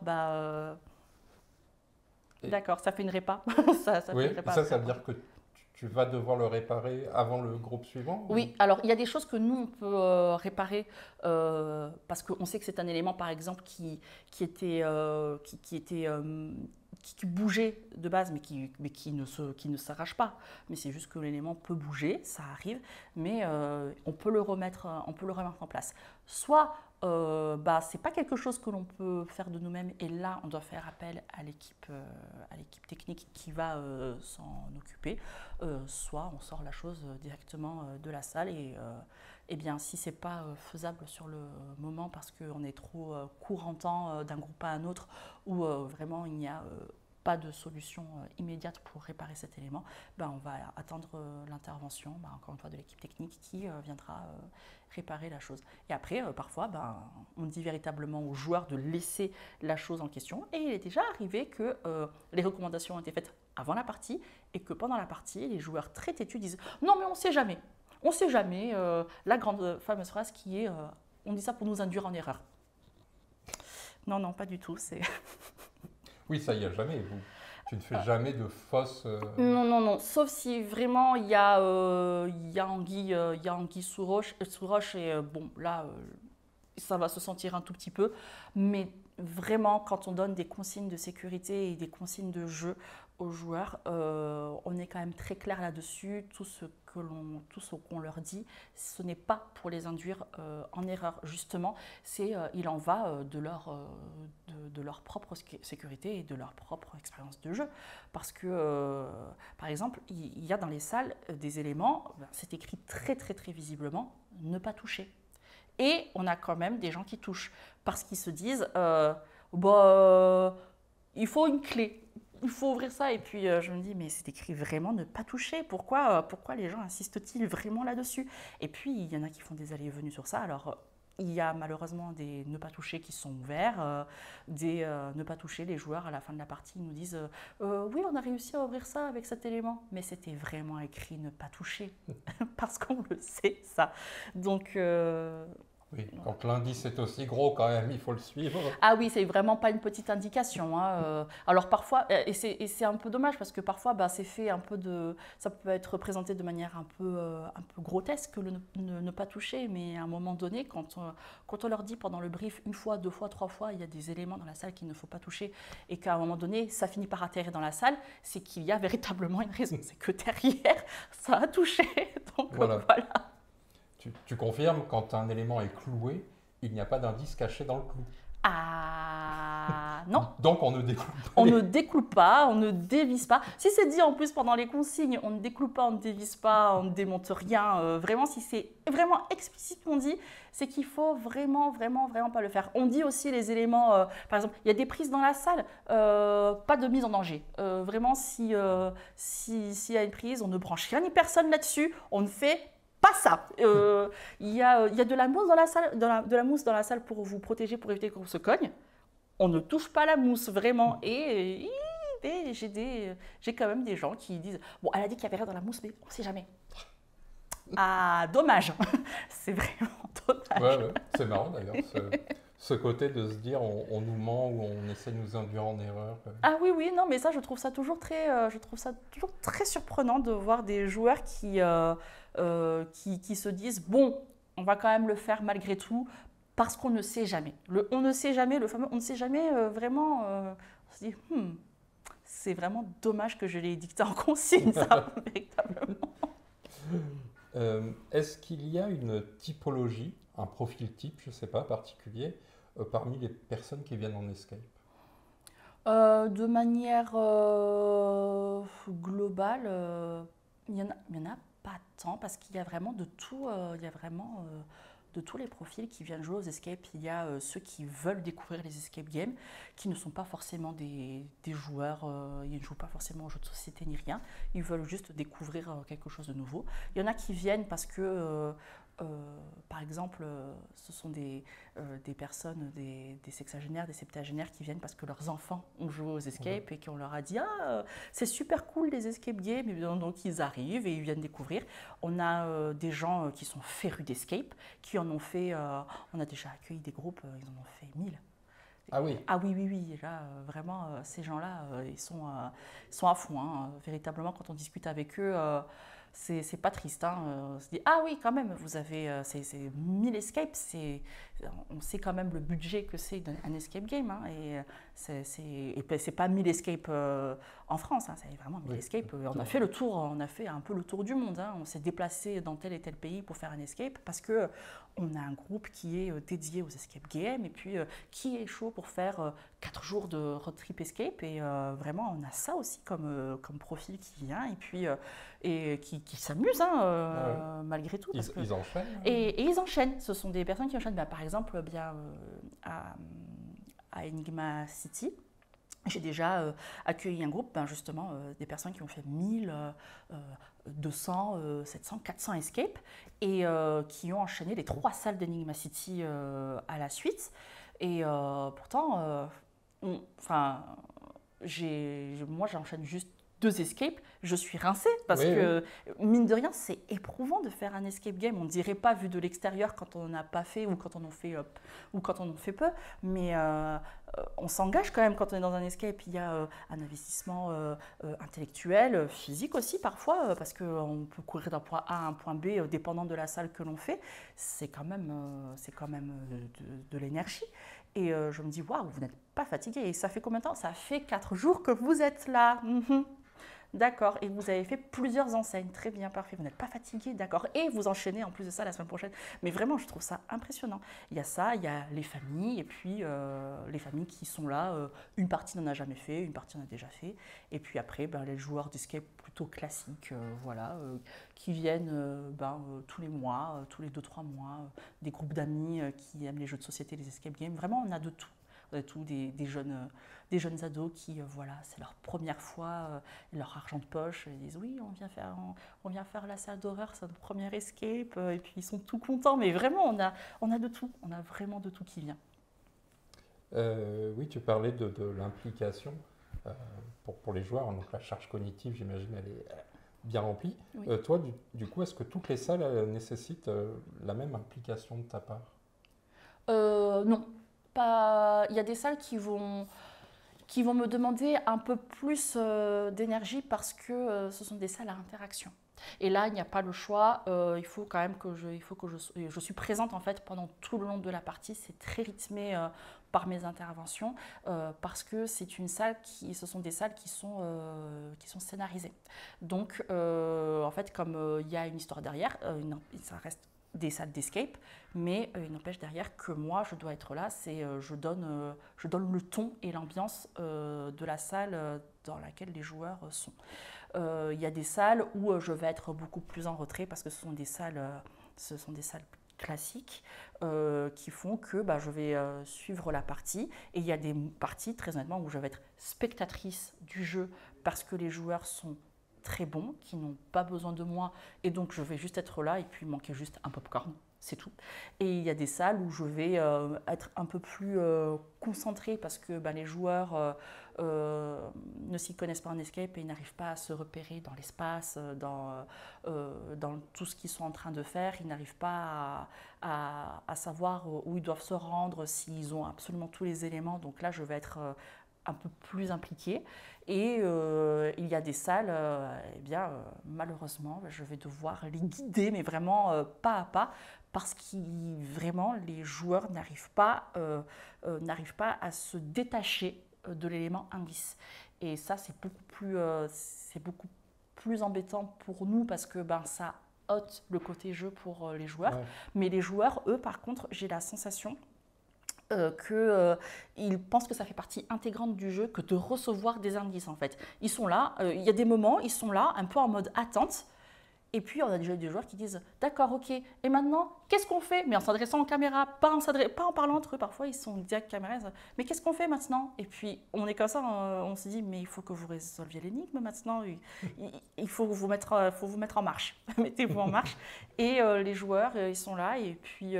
d'accord, ça fait une répa. ça fait Oui, une répa ça après. veut dire que tu vas devoir le réparer avant le groupe suivant? Oui, alors il y a des choses que nous on peut réparer parce qu'on sait que c'est un élément par exemple qui bougeait de base mais qui ne s'arrache pas. Mais c'est juste que l'élément peut bouger, ça arrive, mais on peut le remettre en place. Soit c'est pas quelque chose que l'on peut faire de nous-mêmes et là on doit faire appel à l'équipe technique qui va s'en occuper. Soit on sort la chose directement de la salle et bien si c'est pas faisable sur le moment parce qu'on est trop court en temps d'un groupe à un autre ou vraiment il n'y a pas de solution immédiate pour réparer cet élément, on va attendre l'intervention, encore une fois, de l'équipe technique qui viendra réparer la chose. Et après, parfois, on dit véritablement aux joueurs de laisser la chose en question. Et il est déjà arrivé que les recommandations ont été faites avant la partie et que pendant la partie, les joueurs très têtus disent « Non, mais on ne sait jamais. On ne sait jamais. » La grande fameuse phrase qui est « On dit ça pour nous induire en erreur. » Non, non, pas du tout. C'est... Oui, ça y est, jamais. Tu ne fais jamais de fausses. Non, non, non. Sauf si vraiment il y a anguille sous roche et là, ça va se sentir un tout petit peu. Mais vraiment, quand on donne des consignes de sécurité et des consignes de jeu aux joueurs, on est quand même très clair là-dessus. Tout ce qu'on leur dit, ce n'est pas pour les induire en erreur. Justement, il en va de leur propre sécurité et de leur propre expérience de jeu. Parce que, par exemple, il y a dans les salles des éléments, c'est écrit très très très visiblement, ne pas toucher. Et on a quand même des gens qui touchent parce qu'ils se disent, il faut une clé. Il faut ouvrir ça et puis je me dis mais c'est écrit vraiment ne pas toucher, pourquoi les gens insistent-ils vraiment là-dessus? Et puis il y en a qui font des allées et venues sur ça, alors il y a malheureusement des ne pas toucher qui sont ouverts, des ne pas toucher, les joueurs à la fin de la partie nous disent oui on a réussi à ouvrir ça avec cet élément, mais c'était vraiment écrit ne pas toucher, parce qu'on le sait ça, donc... Oui, quand l'indice est aussi gros quand même, il faut le suivre. Ah oui, c'est vraiment pas une petite indication. Alors parfois, et c'est un peu dommage parce que parfois c'est fait un peu ça peut être présenté de manière un peu grotesque le ne pas toucher, mais à un moment donné, quand on leur dit pendant le brief une fois, deux fois, trois fois, il y a des éléments dans la salle qu'il ne faut pas toucher et qu'à un moment donné, ça finit par atterrir dans la salle, c'est qu'il y a véritablement une raison, c'est que derrière, ça a touché. Donc voilà. Tu confirmes, quand un élément est cloué, il n'y a pas d'indice caché dans le clou. Ah non, Donc on ne découpe pas. on ne découpe pas, on ne dévisse pas. Si c'est dit en plus pendant les consignes, on ne découpe pas, on ne dévisse pas, on ne démonte rien. Vraiment, si c'est vraiment explicitement dit, c'est qu'il faut vraiment pas le faire. On dit aussi les éléments, par exemple, il y a des prises dans la salle, pas de mise en danger. Vraiment, s'il y a une prise, on ne branche rien ni personne là-dessus, on ne fait pas ça. Il y a de la mousse dans la salle, de la mousse dans la salle pour vous protéger, pour éviter qu'on se cogne. On ne touche pas la mousse, vraiment. Et j'ai quand même des gens qui disent « Bon, elle a dit qu'il y avait rien dans la mousse, mais on ne sait jamais. » Ah, dommage. C'est vraiment dommage. Ouais, c'est marrant d'ailleurs, ce côté de se dire on nous ment ou on essaie de nous induire en erreur. Ah oui, non, mais ça, je trouve ça toujours très surprenant de voir des joueurs qui se disent « Bon, on va quand même le faire malgré tout. » Parce qu'on ne sait jamais. On ne sait jamais, le fameux on ne sait jamais, vraiment, on se dit, c'est vraiment dommage que je l'ai dicté en consigne, ça, véritablement. Est-ce qu'il y a une typologie, un profil type, je ne sais pas, particulier, parmi les personnes qui viennent en escape? De manière globale, il y en a pas tant, parce qu'il y a vraiment de tout, il y a vraiment... de tous les profils qui viennent jouer aux escapes. Il y a ceux qui veulent découvrir les escape games, qui ne sont pas forcément des joueurs, ils ne jouent pas forcément aux jeux de société ni rien, ils veulent juste découvrir quelque chose de nouveau. Il y en a qui viennent parce que, par exemple, ce sont des personnes, des sexagénaires, des septuagénaires qui viennent parce que leurs enfants ont joué aux escapes et qu'on leur a dit « Ah, c'est super cool les escape games », et donc ils arrivent et ils viennent découvrir. On a des gens qui sont férus d'escape, qui en ont fait, on a déjà accueilli des groupes, ils en ont fait 1000. Ah oui. Ah oui, là, vraiment, ces gens-là, ils sont à fond, hein. Véritablement, quand on discute avec eux, c'est pas triste, hein. On se dit, ah oui, quand même, vous avez c'est 1000 escapes, on sait quand même le budget que c'est un escape game, hein, et c'est pas 1000 escapes en France, hein, c'est vraiment 1000 escapes. On a fait le tour, on a fait un peu le tour du monde, hein. On s'est déplacé dans tel et tel pays pour faire un escape parce que on a un groupe qui est dédié aux escape games et puis qui est chaud pour faire 4 jours de road trip escape, et vraiment on a ça aussi comme profil qui vient et puis et qui s'amusent, hein, malgré tout. Ils enchaînent. Et ils enchaînent. Ce sont des personnes qui enchaînent. Par exemple, à Enigma City, j'ai déjà accueilli un groupe, justement, des personnes qui ont fait 1000, 200, 700, 400 escapes et qui ont enchaîné les 3 salles d'Enigma City à la suite. Et pourtant, moi j'enchaîne juste 2 escapes, je suis rincée parce que, mine de rien, c'est éprouvant de faire un escape game. On ne dirait pas vu de l'extérieur quand on n'a pas fait ou quand on en fait peu, mais on s'engage quand même quand on est dans un escape. Il y a un investissement intellectuel, physique aussi parfois, parce qu'on peut courir d'un point A à un point B dépendant de la salle que l'on fait. C'est quand même de l'énergie. Et je me dis, waouh, vous n'êtes pas fatigué. Et ça fait combien de temps? Ça fait 4 jours que vous êtes là. D'accord, et vous avez fait plusieurs enseignes, très bien, parfait, vous n'êtes pas fatigué, d'accord, et vous enchaînez en plus de ça la semaine prochaine. Mais vraiment, je trouve ça impressionnant. Il y a ça, il y a les familles, et puis les familles qui sont là, une partie n'en a jamais fait, une partie en a déjà fait, et puis après, les joueurs d'escape plutôt classiques, qui viennent tous les mois, tous les 2-3 mois, des groupes d'amis qui aiment les jeux de société, les escape games, vraiment on a de tout. Des jeunes ados qui, c'est leur première fois, leur argent de poche, ils disent oui, on vient faire la salle d'horreur, c'est notre première escape, et puis ils sont tout contents, mais vraiment, on a de tout, on a vraiment de tout qui vient. Oui, tu parlais de l'implication pour les joueurs, donc la charge cognitive, j'imagine, elle est bien remplie. Oui. Toi, du coup, est-ce que toutes les salles nécessitent la même implication de ta part? Non. Il y a des salles qui vont me demander un peu plus d'énergie parce que ce sont des salles à interaction. Et là, il n'y a pas le choix. Il faut quand même que je suis présente en fait pendant tout le long de la partie. C'est très rythmé par mes interventions parce que ce sont des salles qui sont scénarisées. Donc, en fait, comme il y a une histoire derrière, ça reste des salles d'escape, mais il n'empêche derrière que moi, je dois être là, je donne le ton et l'ambiance de la salle dans laquelle les joueurs sont. Il y a des salles où je vais être beaucoup plus en retrait parce que ce sont des salles classiques qui font que je vais suivre la partie. Et il y a des parties, très honnêtement, où je vais être spectatrice du jeu parce que les joueurs sont très bons, qui n'ont pas besoin de moi, et donc je vais juste être là et puis il manquait juste un popcorn, c'est tout. Et il y a des salles où je vais être un peu plus concentrée parce que les joueurs ne s'y connaissent pas en escape et ils n'arrivent pas à se repérer dans l'espace, dans tout ce qu'ils sont en train de faire, ils n'arrivent pas à savoir où ils doivent se rendre, s'ils ont absolument tous les éléments, donc là je vais être un peu plus impliquée. Et il y a des salles, malheureusement, je vais devoir les guider, mais vraiment pas à pas, parce que vraiment les joueurs n'arrivent pas à se détacher de l'élément indice. Et ça, c'est beaucoup plus embêtant pour nous, parce que ça ôte le côté jeu pour les joueurs. Ouais. Mais les joueurs, eux, par contre, j'ai la sensation qu'ils pensent que ça fait partie intégrante du jeu, que de recevoir des indices en fait. Ils sont là, il y a des moments, ils sont là, un peu en mode attente, et puis on a déjà des joueurs qui disent « D'accord, ok, et maintenant, qu'est-ce qu'on fait ?» Mais en s'adressant aux caméras, pas en parlant entre eux, parfois ils sont direct caméras, « Mais qu'est-ce qu'on fait maintenant ?» Et puis on est comme ça, on se dit « Mais il faut que vous résolviez l'énigme maintenant, il faut vous mettre en marche, mettez-vous en marche. » Et les joueurs, ils sont là, et puis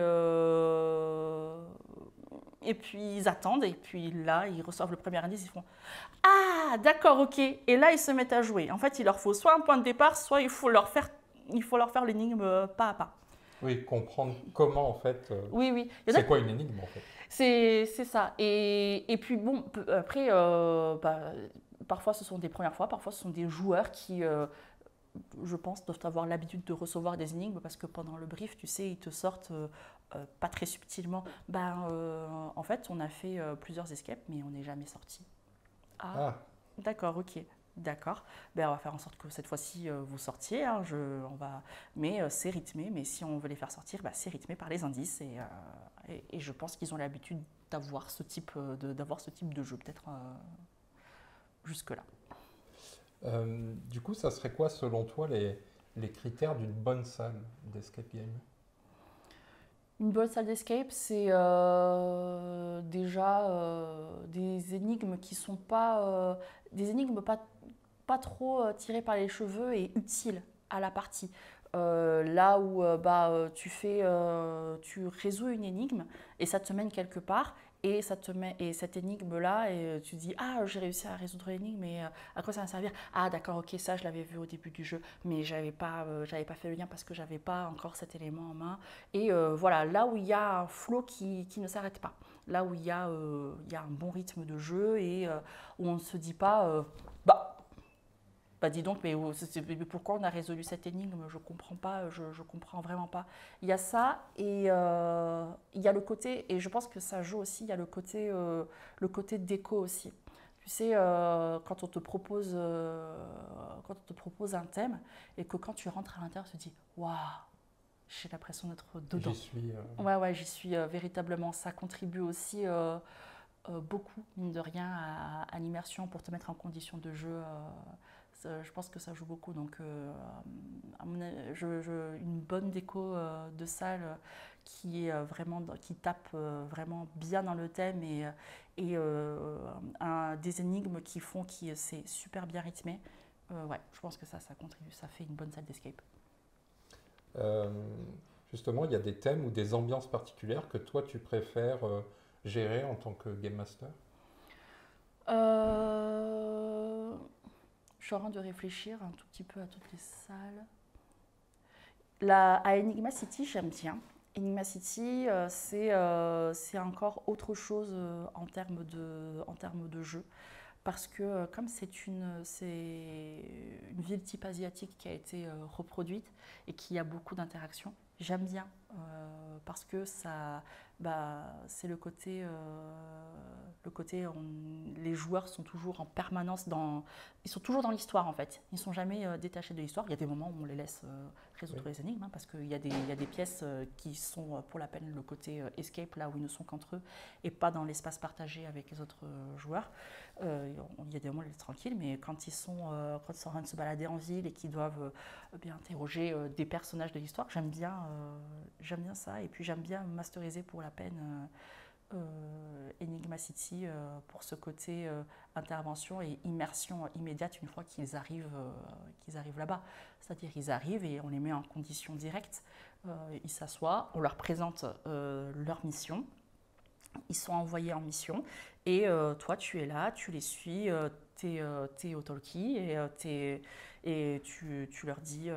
ils attendent, et puis là, ils reçoivent le premier indice, ils font « Ah, d'accord, ok !» Et là, ils se mettent à jouer. En fait, il leur faut soit un point de départ, soit il faut leur faire l'énigme pas à pas. Oui, comprendre comment, en fait, oui. C'est quoi une énigme, en fait. C'est ça. Et puis, bon, après, parfois, ce sont des premières fois, parfois, ce sont des joueurs qui... je pense, doivent avoir l'habitude de recevoir des énigmes parce que pendant le brief, tu sais, ils te sortent pas très subtilement. En fait, on a fait plusieurs escapes, mais on n'est jamais sorti. Ah. D'accord, ok. D'accord. On va faire en sorte que cette fois-ci, vous sortiez. Hein, mais c'est rythmé. Mais si on veut les faire sortir, c'est rythmé par les indices. Et je pense qu'ils ont l'habitude d'avoir ce type de jeu, peut-être jusque-là. Du coup, ça serait quoi, selon toi, les critères d'une bonne salle d'escape game? Une bonne salle d'escape, c'est déjà des énigmes qui sont pas des énigmes pas trop tirées par les cheveux et utiles à la partie. Là où tu résous une énigme et ça te mène quelque part. Et cette énigme-là, et tu dis « Ah, j'ai réussi à résoudre l'énigme, mais à quoi ça va servir ?»« Ah, d'accord, ok, ça, je l'avais vu au début du jeu, mais j'avais pas fait le lien parce que j'avais pas encore cet élément en main. » Et voilà, là où il y a un flow qui ne s'arrête pas, là où il y a un bon rythme de jeu et où on ne se dit pas dis donc, mais pourquoi on a résolu cette énigme? Je comprends pas, je comprends vraiment pas. Il y a ça et il y a le côté, et je pense que ça joue aussi, il y a le côté déco aussi. Tu sais, quand on te propose un thème et que quand tu rentres à l'intérieur, tu te dis « Waouh, j'ai l'impression d'être dedans. » J'y suis. Ouais, j'y suis véritablement. Ça contribue aussi beaucoup, mine de rien, à l'immersion pour te mettre en condition de jeu. Je pense que ça joue beaucoup. Donc, une bonne déco de salle qui tape vraiment bien dans le thème et des énigmes qui font que c'est super bien rythmé. Je pense que ça contribue, ça fait une bonne salle d'escape. Justement, il y a des thèmes ou des ambiances particulières que toi tu préfères gérer en tant que game master? Je suis en train de réfléchir un tout petit peu à toutes les salles. À Enigma City, j'aime bien. Enigma City, c'est encore autre chose en termes de jeu. Parce que comme c'est une ville type asiatique qui a été reproduite et qui a beaucoup d'interactions, j'aime bien parce que ça, c'est le côté, les joueurs sont toujours en permanence ils sont toujours dans l'histoire en fait. Ils ne sont jamais détachés de l'histoire. Il y a des moments où on les laisse résoudre les énigmes, parce qu'il y a des pièces qui sont pour la peine le côté escape, là où ils ne sont qu'entre eux et pas dans l'espace partagé avec les autres joueurs. Il y a des moments où ils sont tranquilles, mais quand ils sont en train de se balader en ville et qu'ils doivent bien interroger des personnages de l'histoire, j'aime bien ça. Et puis j'aime bien masteriser pour la peine Enigma City pour ce côté intervention et immersion immédiate une fois qu'ils arrivent là-bas. C'est-à-dire ils arrivent et on les met en condition directe, ils s'assoient, on leur présente leur mission, ils sont envoyés en mission et toi tu es là, tu les suis, tu es au talkie et tu leur dis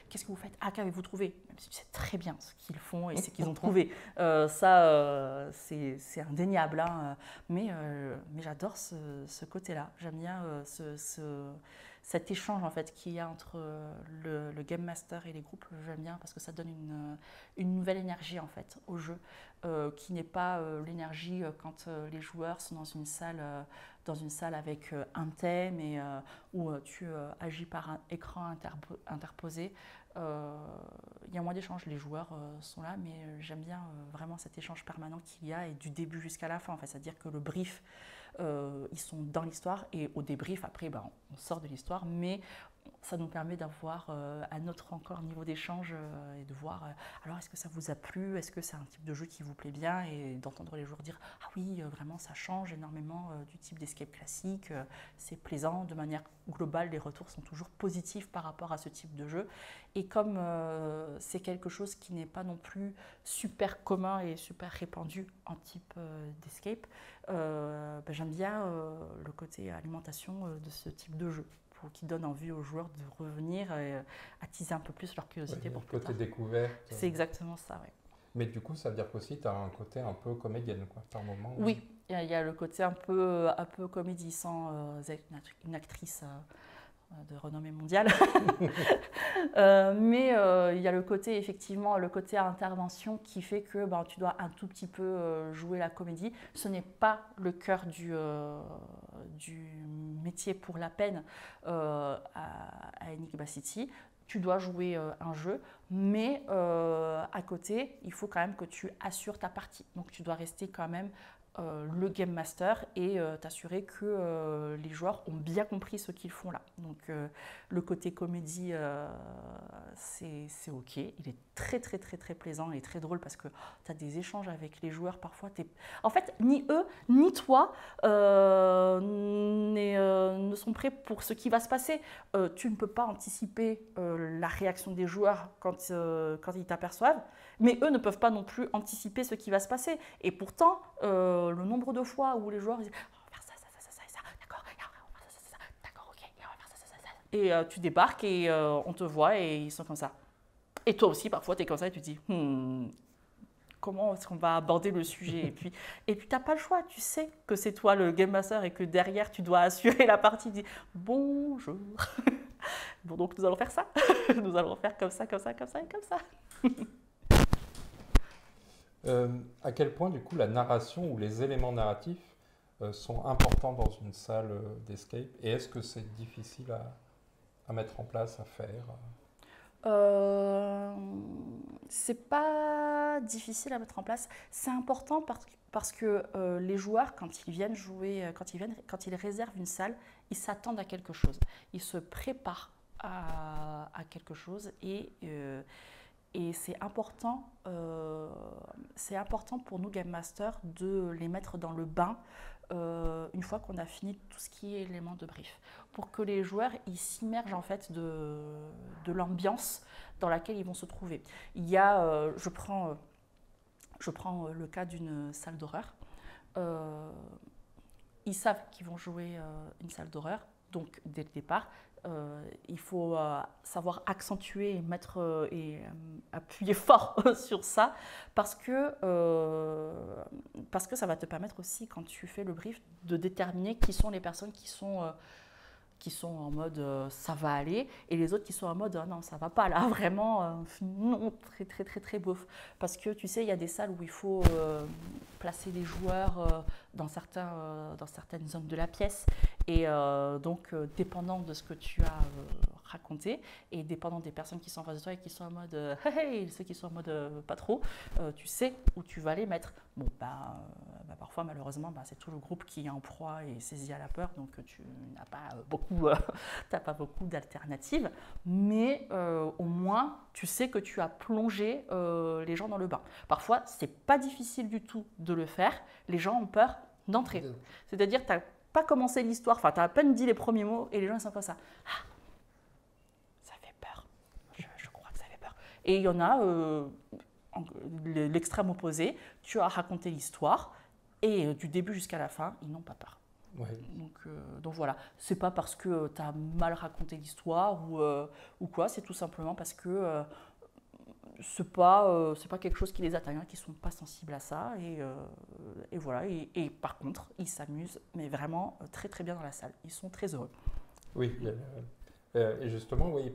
qu'est-ce que vous faites, qu'avez-vous trouvé, même si tu sais très bien ce qu'ils font et ce qu'ils ont trouvé. C'est indéniable, hein, mais j'adore ce côté-là. J'aime bien cet échange en fait qu'il y a entre le game master et les groupes. J'aime bien parce que ça donne une nouvelle énergie en fait au jeu, qui n'est pas l'énergie quand les joueurs sont dans une salle avec un thème et où tu agis par un écran interposé. Il y a moins d'échanges, les joueurs sont là, mais j'aime bien vraiment cet échange permanent qu'il y a et du début jusqu'à la fin. En fait, c'est-à-dire que le brief, ils sont dans l'histoire et au débrief, après, on sort de l'histoire, mais ça nous permet d'avoir un autre encore niveau d'échange et de voir alors est-ce que ça vous a plu, est-ce que c'est un type de jeu qui vous plaît bien et d'entendre les joueurs dire ah oui vraiment ça change énormément du type d'escape classique, c'est plaisant. De manière globale les retours sont toujours positifs par rapport à ce type de jeu et comme c'est quelque chose qui n'est pas non plus super commun et super répandu en type d'escape, j'aime bien le côté alimentation de ce type de jeu, qui donne envie aux joueurs de revenir et attiser un peu plus leur curiosité pour plus tard. Côté découverte. C'est exactement ça, oui. Mais du coup, ça veut dire qu'aussi, tu as un côté un peu comédienne, quoi, par moment. Oui, il y a le côté un peu comédie sans une actrice de renommée mondiale. Mais il y a le côté, effectivement, le côté intervention qui fait que tu dois un tout petit peu jouer la comédie. Ce n'est pas le cœur du métier pour la peine à Enigma City. Tu dois jouer un jeu, mais à côté, il faut quand même que tu assures ta partie. Donc tu dois rester quand même le game master et t'assurer que les joueurs ont bien compris ce qu'ils font là. Donc le côté comédie, c'est ok. Il est très très très très plaisant et très drôle parce que tu as des échanges avec les joueurs. Parfois, en fait, ni eux ni toi ne sont prêts pour ce qui va se passer. Tu ne peux pas anticiper la réaction des joueurs quand ils t'aperçoivent, mais eux ne peuvent pas non plus anticiper ce qui va se passer. Et pourtant, le nombre de fois où les joueurs disent on va faire ça, d'accord, on va faire ça, d'accord, ok, on va faire ça. Et tu débarques et on te voit et ils sont comme ça. Et toi aussi, parfois, tu es comme ça et tu te dis comment est-ce qu'on va aborder le sujet et puis tu n'as pas le choix, tu sais que c'est toi le game master et que derrière, tu dois assurer la partie. Tu dis bonjour. Bon, donc nous allons faire ça. Nous allons faire comme ça et comme ça. À quel point, du coup, la narration ou les éléments narratifs sont importants dans une salle d'escape et est-ce que c'est difficile à mettre en place, à faire C'est pas difficile à mettre en place. C'est important parce que les joueurs, quand ils viennent jouer, quand ils réservent une salle, ils s'attendent à quelque chose. Ils se préparent à quelque chose et c'est important pour nous, Game Master, de les mettre dans le bain une fois qu'on a fini tout ce qui est éléments de brief, pour que les joueurs ils s'immergent en fait de l'ambiance dans laquelle ils vont se trouver. Il y a, je prends le cas d'une salle d'horreur. Ils savent qu'ils vont jouer une salle d'horreur, donc dès le départ, il faut savoir accentuer et appuyer fort sur ça parce que ça va te permettre aussi, quand tu fais le brief, de déterminer qui sont les personnes qui qui sont en mode ça va aller, et les autres qui sont en mode non, ça va pas là, vraiment, non, très très très très bof. Parce que tu sais, il y a des salles où il faut placer les joueurs dans certaines zones de la pièce, et donc dépendant de ce que tu as raconté, et dépendant des personnes qui sont en face de toi et qui sont en mode hey, ceux qui sont en mode pas trop, tu sais où tu vas les mettre. Bon, parfois, malheureusement, c'est tout le groupe qui est en proie et saisi à la peur, donc tu n'as pas beaucoup d'alternatives, mais au moins, tu sais que tu as plongé les gens dans le bain. Parfois, c'est pas difficile du tout de le faire, les gens ont peur d'entrer. C'est-à-dire, tu n'as pas commencé l'histoire, enfin, tu as à peine dit les premiers mots, et les gens ils sont comme ça. Ah, ça fait peur, je crois que ça fait peur. Et il y en a... l'extrême opposé, tu as raconté l'histoire et du début jusqu'à la fin, ils n'ont pas peur. Ouais. Donc voilà, c'est pas parce que tu as mal raconté l'histoire ou quoi, c'est tout simplement parce que c'est pas quelque chose qui les atteint, qui sont pas sensibles à ça et voilà. Et par contre, ils s'amusent, mais vraiment très très bien dans la salle. Ils sont très heureux. Oui, et justement, oui,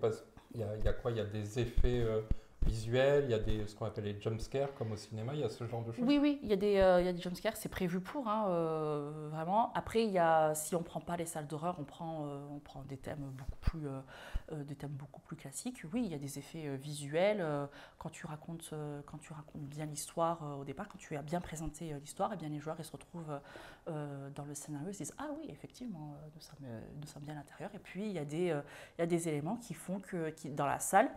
il y a quoi? Il y a des effets visuels, il y a ce qu'on appelle les jumpscares, comme au cinéma, il y a ce genre de choses? Oui, il y a des jumpscares, c'est prévu pour, vraiment. Après, si on ne prend pas les salles d'horreur, on prend des thèmes beaucoup plus classiques. Oui, il y a des effets visuels. Quand tu racontes bien l'histoire au départ, quand tu as bien présenté l'histoire, et bien les joueurs ils se retrouvent dans le scénario, ils se disent « Ah oui, effectivement, nous sommes bien à l'intérieur ». Et puis, il y a des éléments qui font dans la salle,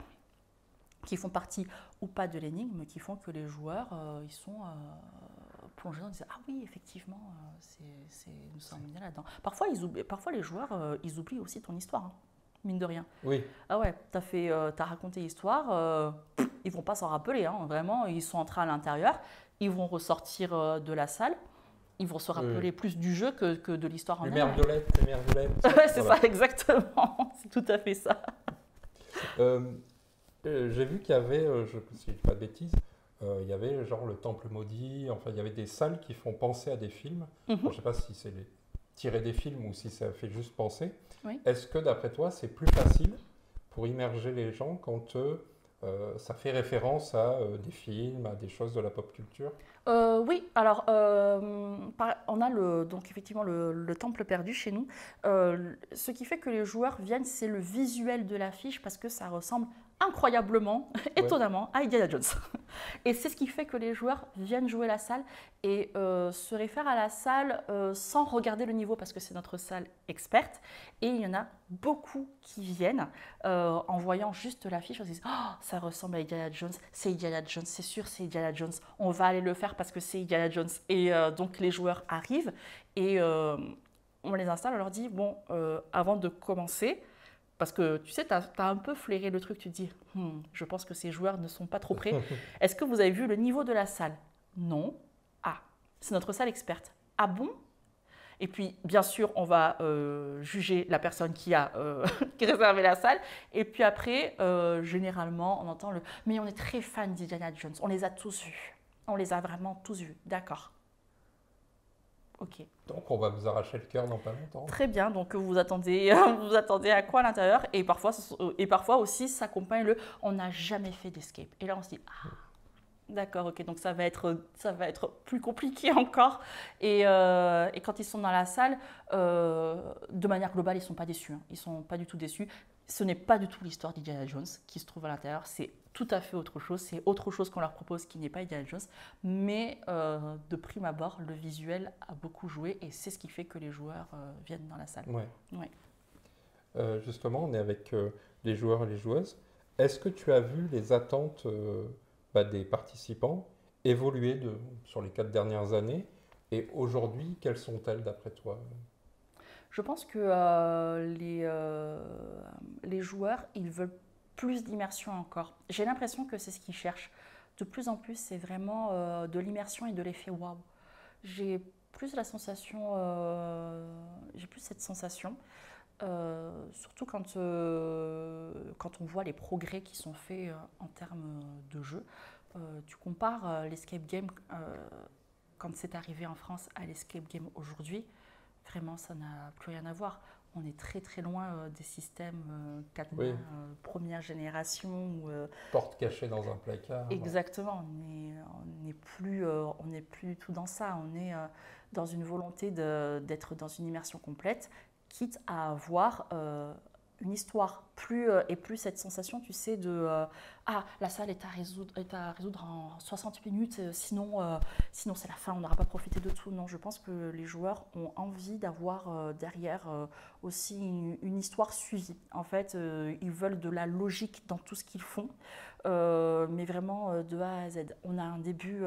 qui font partie ou pas de l'énigme, qui font que les joueurs ils sont plongés dans, ils disent ah oui effectivement nous sommes bien là-dedans. Parfois les joueurs ils oublient aussi ton histoire, hein, mine de rien. Oui. Ah ouais, t'as raconté l'histoire, ils vont pas s'en rappeler, hein, vraiment, ils sont entrés à l'intérieur, ils vont ressortir de la salle. Ils vont se rappeler plus du jeu que de l'histoire en elle-même. Les merveillettes. Ouais, c'est ça, exactement. C'est tout à fait ça. J'ai vu qu'il y avait, si je ne dis pas de bêtises, il y avait genre le Temple Maudit, enfin il y avait des salles qui font penser à des films. Mm-hmm. Je ne sais pas si c'est tiré des films ou si ça fait juste penser. Oui. Est-ce que d'après toi c'est plus facile pour immerger les gens quand ça fait référence à des films, à des choses de la pop culture? Oui, alors on a donc effectivement le temple perdu chez nous. Ce qui fait que les joueurs viennent, c'est le visuel de l'affiche parce que ça ressemble incroyablement, étonnamment, à Indiana Jones. Et c'est ce qui fait que les joueurs viennent jouer la salle et se réfèrent à la salle sans regarder le niveau parce que c'est notre salle experte. Et il y en a beaucoup qui viennent en voyant juste l'affiche, ils se disent « Oh, ça ressemble à Indiana Jones, c'est Indiana Jones, c'est sûr, c'est Indiana Jones, on va aller le faire parce que c'est Indiana Jones. » Et donc les joueurs arrivent et on les installe, on leur dit « Bon, avant de commencer, parce que tu sais, tu as un peu flairé le truc, tu te dis je pense que ces joueurs ne sont pas trop prêts. Est-ce que vous avez vu le niveau de la salle? Non. Ah, c'est notre salle experte. Ah bon? Et puis, bien sûr, on va juger la personne qui a réservé la salle. Et puis après, généralement, on entend le « Mais on est très fan d'Indiana Jones, on les a tous vus. On les a vraiment tous vus. D'accord. » Ok. Donc on va vous arracher le cœur dans pas longtemps. Très bien, donc vous attendez à quoi à l'intérieur et parfois aussi s'accompagne le « on n'a jamais fait d'escape ». Et là on se dit « ah, d'accord, ok, donc ça va être plus compliqué encore ». Et quand ils sont dans la salle, de manière globale, ils ne sont pas déçus. Hein. Ils ne sont pas du tout déçus. Ce n'est pas du tout l'histoire d'Indiana Jones qui se trouve à l'intérieur, c'est tout à fait autre chose. C'est autre chose qu'on leur propose qui n'est pas Indiana Jones. Mais de prime abord, le visuel a beaucoup joué et c'est ce qui fait que les joueurs viennent dans la salle. Ouais. Justement, on est avec les joueurs et les joueuses. Est-ce que tu as vu les attentes des participants évoluer sur les 4 dernières années? Et aujourd'hui, quelles sont-elles d'après toi? Je pense que les joueurs, ils veulent plus d'immersion encore. J'ai l'impression que c'est ce qu'ils cherchent. De plus en plus, c'est vraiment de l'immersion et de l'effet waouh. J'ai plus cette sensation, surtout quand on voit les progrès qui sont faits en termes de jeu. Tu compares l'escape game quand c'est arrivé en France à l'escape game aujourd'hui. Vraiment, ça n'a plus rien à voir. on est très très loin des systèmes cadenas Oui. première génération. Porte cachée dans un placard. Exactement, on n'est plus du tout dans ça. On est dans une volonté d'être dans une immersion complète, quitte à avoir une histoire, et plus cette sensation, tu sais, ah, la salle est à résoudre en 60 minutes, sinon c'est la fin, on n'aura pas profité de tout. Non, je pense que les joueurs ont envie d'avoir derrière aussi une histoire suivie. En fait, ils veulent de la logique dans tout ce qu'ils font, mais vraiment de A à Z. On a un début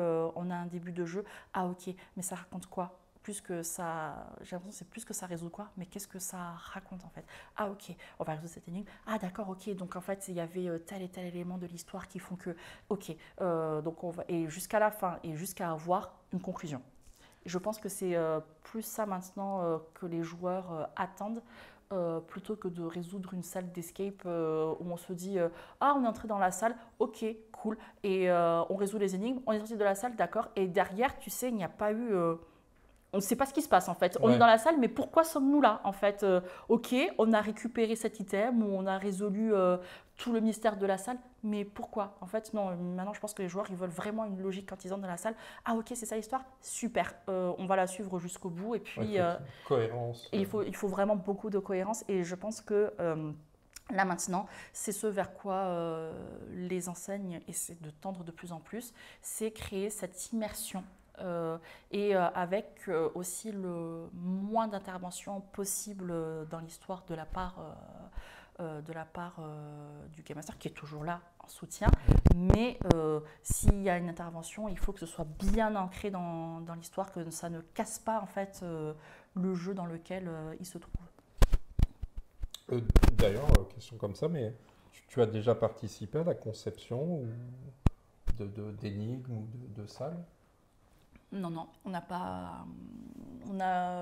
de jeu. Ah ok, mais ça raconte quoi? Plus que ça, j'ai l'impression que c'est plus que ça résout quoi, mais qu'est-ce que ça raconte en fait? Ah ok, on va résoudre cette énigme. Ah d'accord, ok, donc en fait il y avait tel et tel élément de l'histoire qui font que, ok, donc on va, et jusqu'à la fin, et jusqu'à avoir une conclusion. Je pense que c'est plus ça maintenant que les joueurs attendent, plutôt que de résoudre une salle d'escape où on se dit ah, on est entré dans la salle, ok, cool, et on résout les énigmes, on est sorti de la salle, d'accord, et derrière, tu sais, il n'y a pas eu... on ne sait pas ce qui se passe en fait. On est dans la salle, mais pourquoi sommes-nous là en fait? Ok, on a récupéré cet item ou on a résolu tout le mystère de la salle, mais pourquoi? En fait, non, maintenant je pense que les joueurs ils veulent vraiment une logique quand ils entrent dans la salle. Ah ok, c'est ça l'histoire? Super, on va la suivre jusqu'au bout et puis cohérence. Et il faut vraiment beaucoup de cohérence et je pense que là maintenant, c'est ce vers quoi les enseignes essaient de tendre de plus en plus, c'est créer cette immersion. Et avec aussi le moins d'intervention possible dans l'histoire de la part du Game Master qui est toujours là en soutien, mais s'il y a une intervention, il faut que ce soit bien ancré dans l'histoire, que ça ne casse pas en fait le jeu dans lequel il se trouve. D'ailleurs, question comme ça, mais tu as déjà participé à la conception d'énigmes ou de salles? Non, on n'a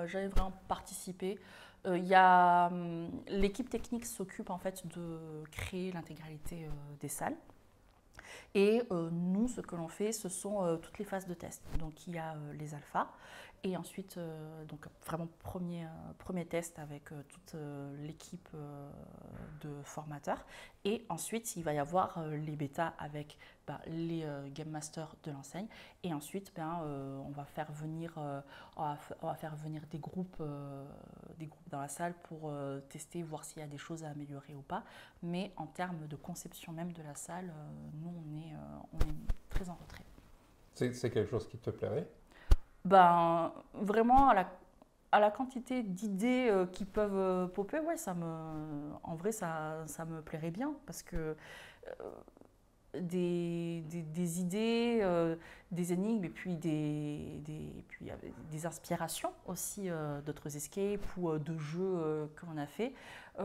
jamais vraiment participé. L'équipe technique s'occupe en fait de créer l'intégralité des salles. Et nous, ce que l'on fait, ce sont toutes les phases de test. Donc il y a les alphas et ensuite, donc vraiment premier test avec toute l'équipe de formateurs. Et ensuite, il va y avoir les bêtas avec les Game Masters de l'enseigne. Et ensuite, on va faire venir des groupes dans la salle pour tester, voir s'il y a des choses à améliorer ou pas. Mais en termes de conception même de la salle, nous, on est très en retrait. C'est quelque chose qui te plairait? Vraiment, à la quantité d'idées qui peuvent popper, ouais, en vrai, ça me plairait bien parce que des idées, des énigmes et puis des inspirations aussi d'autres escapes ou de jeux que l'on a fait, il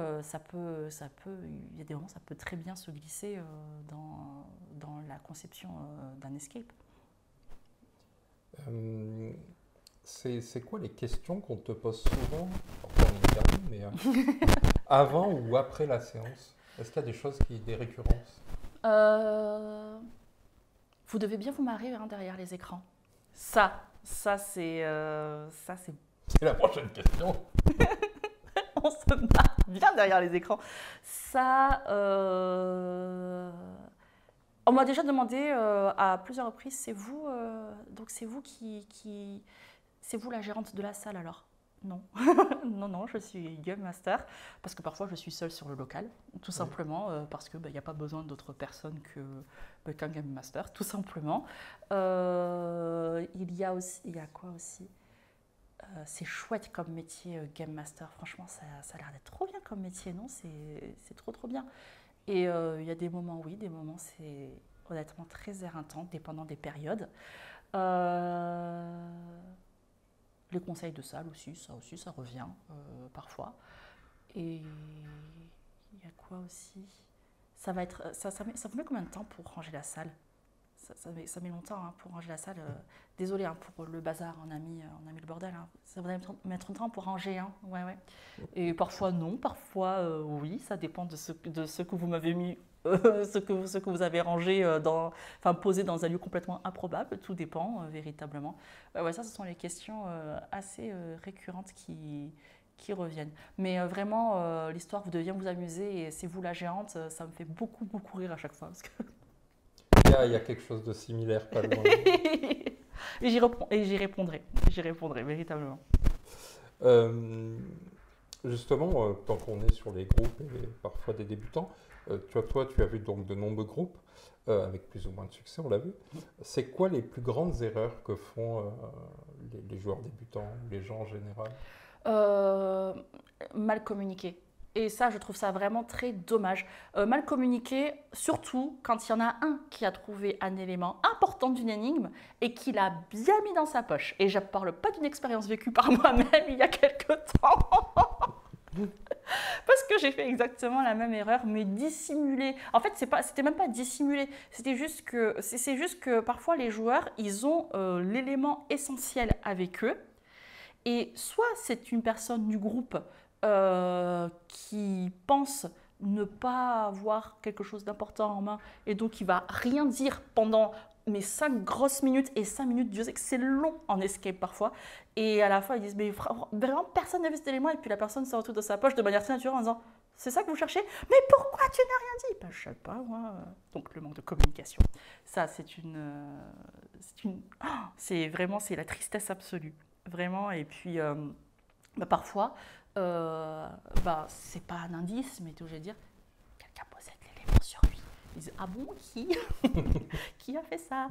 y a des moments ça peut très bien se glisser dans la conception d'un escape. C'est quoi les questions qu'on te pose souvent, pas en interview, mais avant ou après la séance? Est-ce qu'il y a des récurrences? Vous devez bien vous marrer derrière les écrans. Ça c'est C'est la prochaine question. On se marre bien derrière les écrans. Ça, on m'a déjà demandé à plusieurs reprises, c'est vous c'est vous la gérante de la salle alors? Non, non, je suis Game Master parce que parfois je suis seule sur le local, tout simplement parce que n'y a pas besoin d'autres personnes qu'un Game Master, tout simplement. Il y a quoi aussi? C'est chouette comme métier Game Master, franchement ça a l'air d'être trop bien comme métier, non? C'est trop bien. Et il y a des moments, oui, des moments c'est honnêtement très éreintant, dépendant des périodes. Les conseils de salle aussi, ça revient parfois. Et il y a quoi aussi? Ça vous met combien de temps pour ranger la salle? Ça met longtemps pour ranger la salle. Désolée pour le bazar, on a mis le bordel. Ça va mettre longtemps pour ranger. Ouais. Et parfois non, parfois oui, ça dépend de ce que vous m'avez mis, ce que vous avez rangé, posé dans un lieu complètement improbable. Tout dépend véritablement. Ça, ce sont les questions assez récurrentes qui qui reviennent. Mais vraiment, l'histoire, vous deviez vous amuser et c'est vous la géante, ça me fait beaucoup, beaucoup rire à chaque fois. Parce que... Il y a quelque chose de similaire, pas loin. Et j'y répondrai, véritablement. Justement, tant qu'on est sur les groupes et parfois des débutants, toi, tu as vu donc de nombreux groupes avec plus ou moins de succès, on l'a vu. C'est quoi les plus grandes erreurs que font les joueurs débutants ou les gens en général? Mal communiquer. Et ça, je trouve ça vraiment très dommage. Mal communiquer, surtout quand il y en a un qui a trouvé un élément important d'une énigme et qui l'a bien mis dans sa poche. Et je ne parle pas d'une expérience vécue par moi-même il y a quelque temps. Parce que j'ai fait exactement la même erreur, mais dissimulée. En fait, c'était même pas dissimulé. C'est juste que parfois les joueurs, ils ont l'élément essentiel avec eux. Et soit c'est une personne du groupe qui pense ne pas avoir quelque chose d'important en main et donc il va rien dire pendant mes 5 grosses minutes et 5 minutes, Dieu sait que c'est long en escape parfois. Et à la fin, ils disent, mais vraiment, personne n'a vu cet élément. Et puis la personne sort tout de sa poche de manière très naturelle en disant, c'est ça que vous cherchez? Mais pourquoi tu n'as rien dit? Ben, je sais pas, moi. Donc le manque de communication. Ça, c'est vraiment, c'est la tristesse absolue. Vraiment. Et puis, parfois, c'est pas un indice, mais tu obligé de dire, quelqu'un possède l'élément sur lui. Ils disent, ah bon, qui? Qui a fait ça?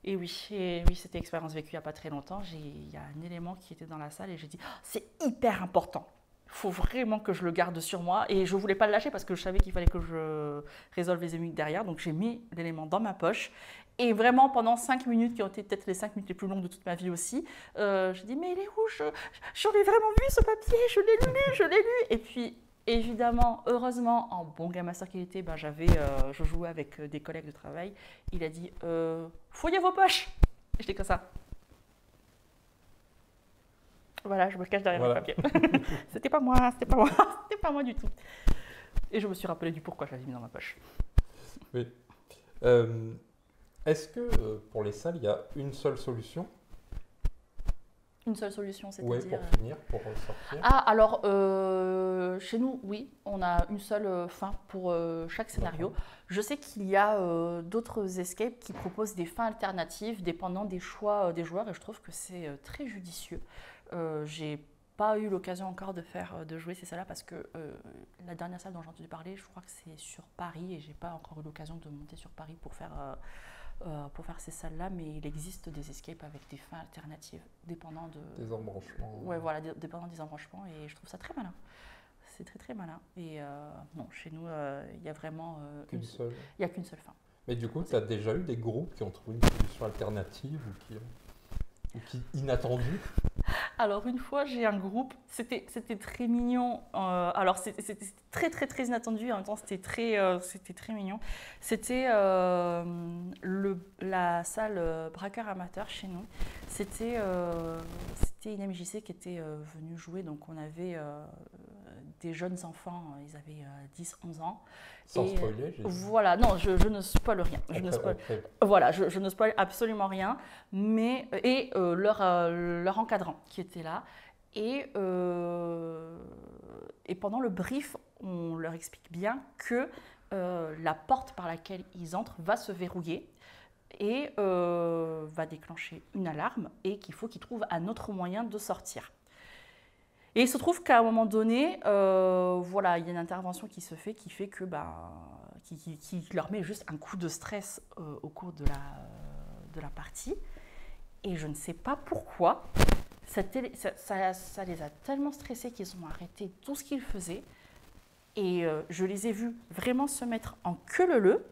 Et oui, c'était expérience vécue il n'y a pas très longtemps. Il y a un élément qui était dans la salle et j'ai dit, oh, c'est hyper important. Il faut vraiment que je le garde sur moi. Et je ne voulais pas le lâcher parce que je savais qu'il fallait que je résolve les énigmes derrière. Donc j'ai mis l'élément dans ma poche. Et vraiment, pendant 5 minutes, qui ont été peut-être les 5 minutes les plus longues de toute ma vie aussi, j'ai dit, mais il est où? J'en ai vraiment vu ce papier, je l'ai lu. Et puis, évidemment, heureusement, en bon game master qu'il était, je jouais avec des collègues de travail. Il a dit, fouillez vos poches. Et j'étais comme ça. Voilà, je me cache derrière le papier. C'était pas moi du tout. Et je me suis rappelé du pourquoi je l'avais mis dans ma poche. Oui. Est-ce que pour les salles, il y a une seule solution? Une seule solution, c'est-à-dire... Oui, pour finir, pour sortir. Ah, alors, chez nous, oui, on a une seule fin pour chaque scénario. Je sais qu'il y a d'autres escapes qui proposent des fins alternatives dépendant des choix des joueurs et je trouve que c'est très judicieux. J'ai pas eu l'occasion encore de jouer ces salles-là parce que la dernière salle dont j'ai entendu parler, je crois que c'est sur Paris et j'ai pas encore eu l'occasion de monter sur Paris pour faire ces salles-là, mais il existe des escapes avec des fins alternatives, dépendant de... Des embranchements. Ouais, voilà, dépendant des embranchements, et je trouve ça très malin. C'est très très malin. Et non, chez nous, il y a vraiment... Il n'y a qu'une seule fin. Mais du coup, tu as déjà eu des groupes qui ont trouvé une solution alternative ou qui inattendue? Alors une fois, j'ai un groupe, c'était très mignon. Alors c'était très très très inattendu, en même temps c'était très mignon. C'était la salle Braqueur Amateur chez nous. C'était une MJC qui était venue jouer, donc on avait des jeunes enfants, ils avaient 10-11 ans. Sans spoiler, j'ai dit. Voilà, non, je ne spoil rien. Voilà, je ne spoil absolument rien, mais leur encadrant qui était là. Et pendant le brief, on leur explique bien que la porte par laquelle ils entrent va se verrouiller et va déclencher une alarme et qu'il faut qu'ils trouvent un autre moyen de sortir. Et il se trouve qu'à un moment donné, il y a une intervention qui se fait qui fait que qui leur met juste un coup de stress au cours de la partie. Et je ne sais pas pourquoi, ça les a tellement stressés qu'ils ont arrêté tout ce qu'ils faisaient. Et je les ai vus vraiment se mettre en queue leu-leu.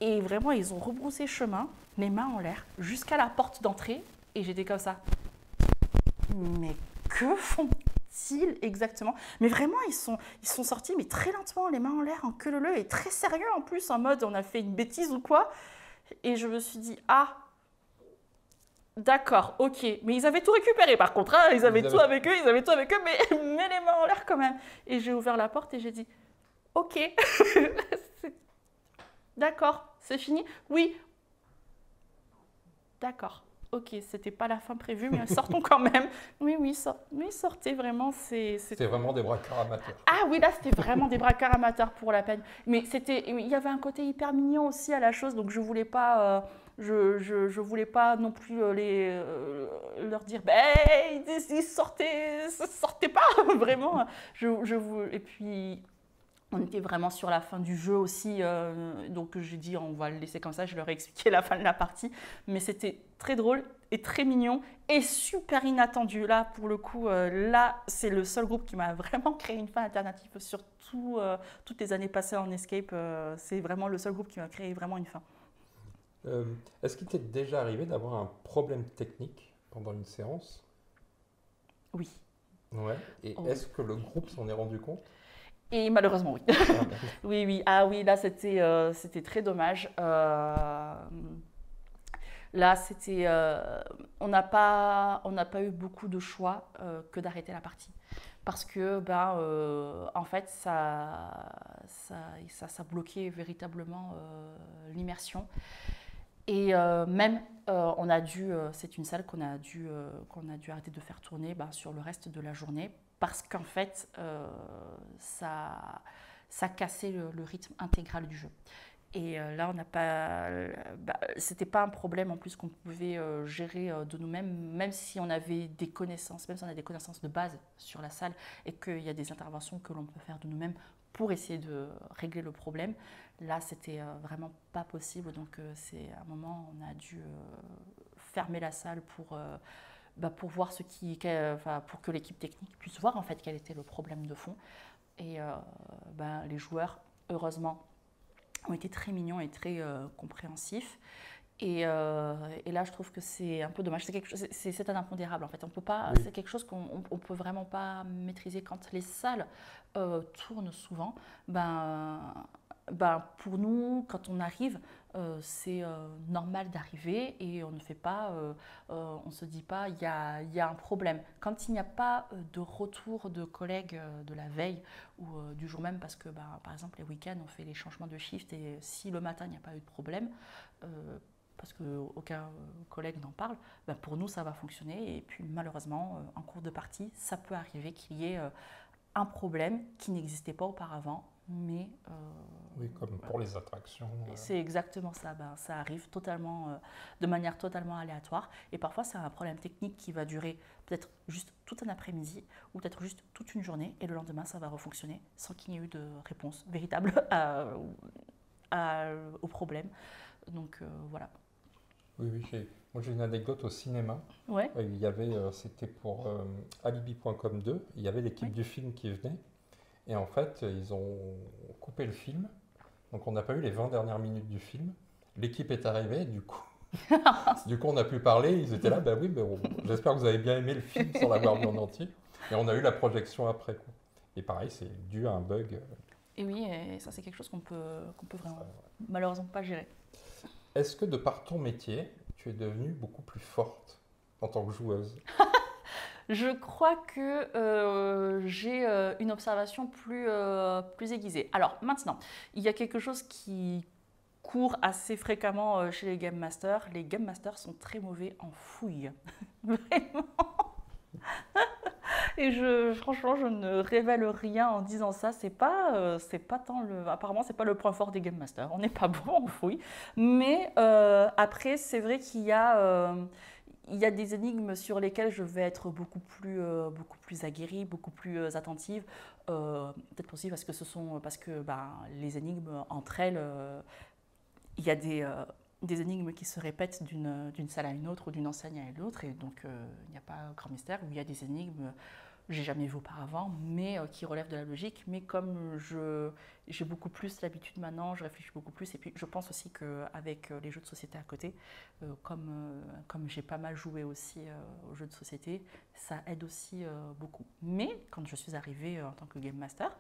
Et vraiment, ils ont rebroussé chemin, les mains en l'air, jusqu'à la porte d'entrée. Et j'étais comme ça. Mais que font-ils exactement? Mais vraiment, ils sont sortis, mais très lentement, les mains en l'air, en queue leu-leu, et très sérieux en plus, en mode on a fait une bêtise ou quoi. Et je me suis dit, ah, d'accord, ok. Mais ils avaient tout récupéré par contre, hein. Ils avaient tout avec eux, mais les mains en l'air quand même. Et j'ai ouvert la porte et j'ai dit, ok, d'accord, c'est fini? Oui. D'accord. ok, c'était pas la fin prévue, mais sortons quand même. Oui, oui, sortez vraiment. C'est vraiment des braqueurs amateurs. Ah oui, là, c'était vraiment des braqueurs amateurs pour la peine. Mais il y avait un côté hyper mignon aussi à la chose, donc je voulais pas, je voulais pas non plus leur dire, ben, sortez pas, vraiment. Et puis. On était vraiment sur la fin du jeu aussi, donc j'ai dit on va le laisser comme ça, je leur ai expliqué la fin de la partie, mais c'était très drôle et très mignon et super inattendu. Là, pour le coup, là, c'est le seul groupe qui m'a vraiment créé une fin alternative sur toutes les années passées en Escape. C'est vraiment le seul groupe qui m'a créé vraiment une fin. Est-ce qu'il t'est déjà arrivé d'avoir un problème technique pendant une séance? Oui. Ouais. Et Oh. est-ce que le groupe s'en est rendu compte? Et malheureusement, oui. Ah, ben. Oui, oui. Ah oui, là, c'était très dommage. Là, on n'a pas eu beaucoup de choix que d'arrêter la partie. Parce que, en fait, ça bloquait véritablement l'immersion. Et même, c'est une salle qu'on a dû arrêter de faire tourner sur le reste de la journée parce qu'en fait, ça cassait le rythme intégral du jeu. Et là, on n'a pas, c'était pas un problème en plus qu'on pouvait gérer de nous-mêmes, même si on avait des connaissances, même si on a des connaissances de base sur la salle et qu'il y a des interventions que l'on peut faire de nous-mêmes pour essayer de régler le problème. Là, c'était vraiment pas possible. Donc, c'est à un moment, on a dû fermer la salle pour voir pour que l'équipe technique puisse voir en fait quel était le problème de fond. Et les joueurs, heureusement, ont été très mignons et très compréhensifs. Et là, je trouve que c'est un peu dommage. C'est un impondérable en fait. On peut pas. Oui. C'est quelque chose qu'on peut vraiment pas maîtriser quand les salles tournent souvent. Pour nous, quand on arrive, c'est normal d'arriver et on ne fait pas, on se dit pas il y a un problème. Quand il n'y a pas de retour de collègues de la veille ou du jour même, parce que par exemple les week-ends on fait les changements de shift et si le matin il n'y a pas eu de problème, parce qu'aucun collègue n'en parle, pour nous ça va fonctionner. Et puis malheureusement, en cours de partie, ça peut arriver qu'il y ait un problème qui n'existait pas auparavant. Mais oui, comme pour les attractions. C'est exactement ça. Ça arrive totalement, de manière totalement aléatoire. Et parfois, c'est un problème technique qui va durer peut-être juste tout un après-midi ou peut-être juste toute une journée. Et le lendemain, ça va refonctionner sans qu'il n'y ait eu de réponse véritable au problème. Donc voilà. Oui, moi j'ai une anecdote au cinéma. Ouais. Il y avait, c'était pour Alibi.com 2, il y avait l'équipe du film qui venait. Et en fait, ils ont coupé le film. Donc, on n'a pas eu les 20 dernières minutes du film. L'équipe est arrivée, du coup, on a pu parler. Ils étaient là, oui, j'espère que vous avez bien aimé le film sans l'avoir vu en entier. Et on a eu la projection après, quoi. Et pareil, c'est dû à un bug. Et oui, et ça, c'est quelque chose qu'on peut vraiment, malheureusement, pas gérer. Est-ce que de par ton métier, tu es devenue beaucoup plus forte en tant que joueuse? Je crois que j'ai une observation plus aiguisée. Alors maintenant, il y a quelque chose qui court assez fréquemment chez les Game Masters. Les Game Masters sont très mauvais en fouille. Vraiment. Et franchement, je ne révèle rien en disant ça. Apparemment, c'est pas le point fort des Game Masters. On n'est pas bon en fouille. Mais après, c'est vrai qu'il y a des énigmes sur lesquelles je vais être beaucoup plus aguerrie, beaucoup plus attentive. Peut-être aussi parce que les énigmes entre elles, il y a des énigmes qui se répètent d'une salle à une autre ou d'une enseigne à une autre. Et donc, il n'y a pas grand mystère. Il y a des énigmes que j'ai jamais vues auparavant, mais qui relèvent de la logique. Mais comme j'ai beaucoup plus l'habitude maintenant, je réfléchis beaucoup plus. Et puis, je pense aussi qu'avec les jeux de société à côté, comme j'ai pas mal joué aussi aux jeux de société, ça aide aussi beaucoup. Mais quand je suis arrivée en tant que Game Master,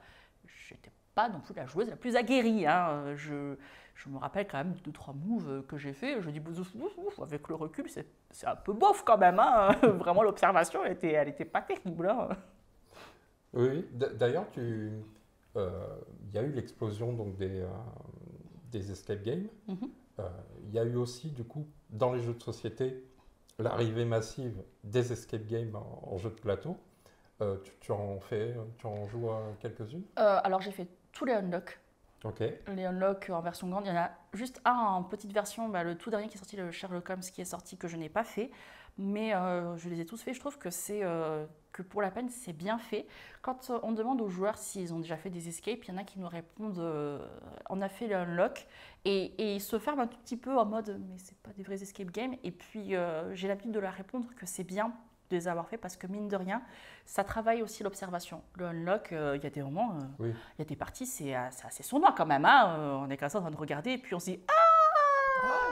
j'étais pas non plus la joueuse la plus aguerrie. Hein. Je me rappelle quand même 2-3 moves que j'ai fait. Je dis, avec le recul, c'est un peu bof quand même. Hein. Vraiment, l'observation, elle était pas terrible. Hein. Oui, d'ailleurs, il y a eu l'explosion donc des escape games. Mm-hmm. Il y a eu aussi, du coup, dans les jeux de société, l'arrivée massive des escape games en jeu de plateau, tu en joues à quelques-unes? Alors j'ai fait tous les unlocks. Ok. Les unlocks en version grande, il y en a juste un en petite version, le tout dernier qui est sorti, le Sherlock Holmes qui est sorti, que je n'ai pas fait. Mais je les ai tous faits. Je trouve que pour la peine, c'est bien fait. Quand on demande aux joueurs s'ils ont déjà fait des escapes, il y en a qui nous répondent on a fait le unlock. Et ils se ferment un tout petit peu en mode mais c'est pas des vrais escape games. Et puis j'ai l'habitude de leur répondre que c'est bien de les avoir fait parce que mine de rien, ça travaille aussi l'observation. Le unlock, il y a des moments, Oui. il y a des parties, c'est assez sournois quand même. Hein. On est comme ça en train de regarder et puis on se dit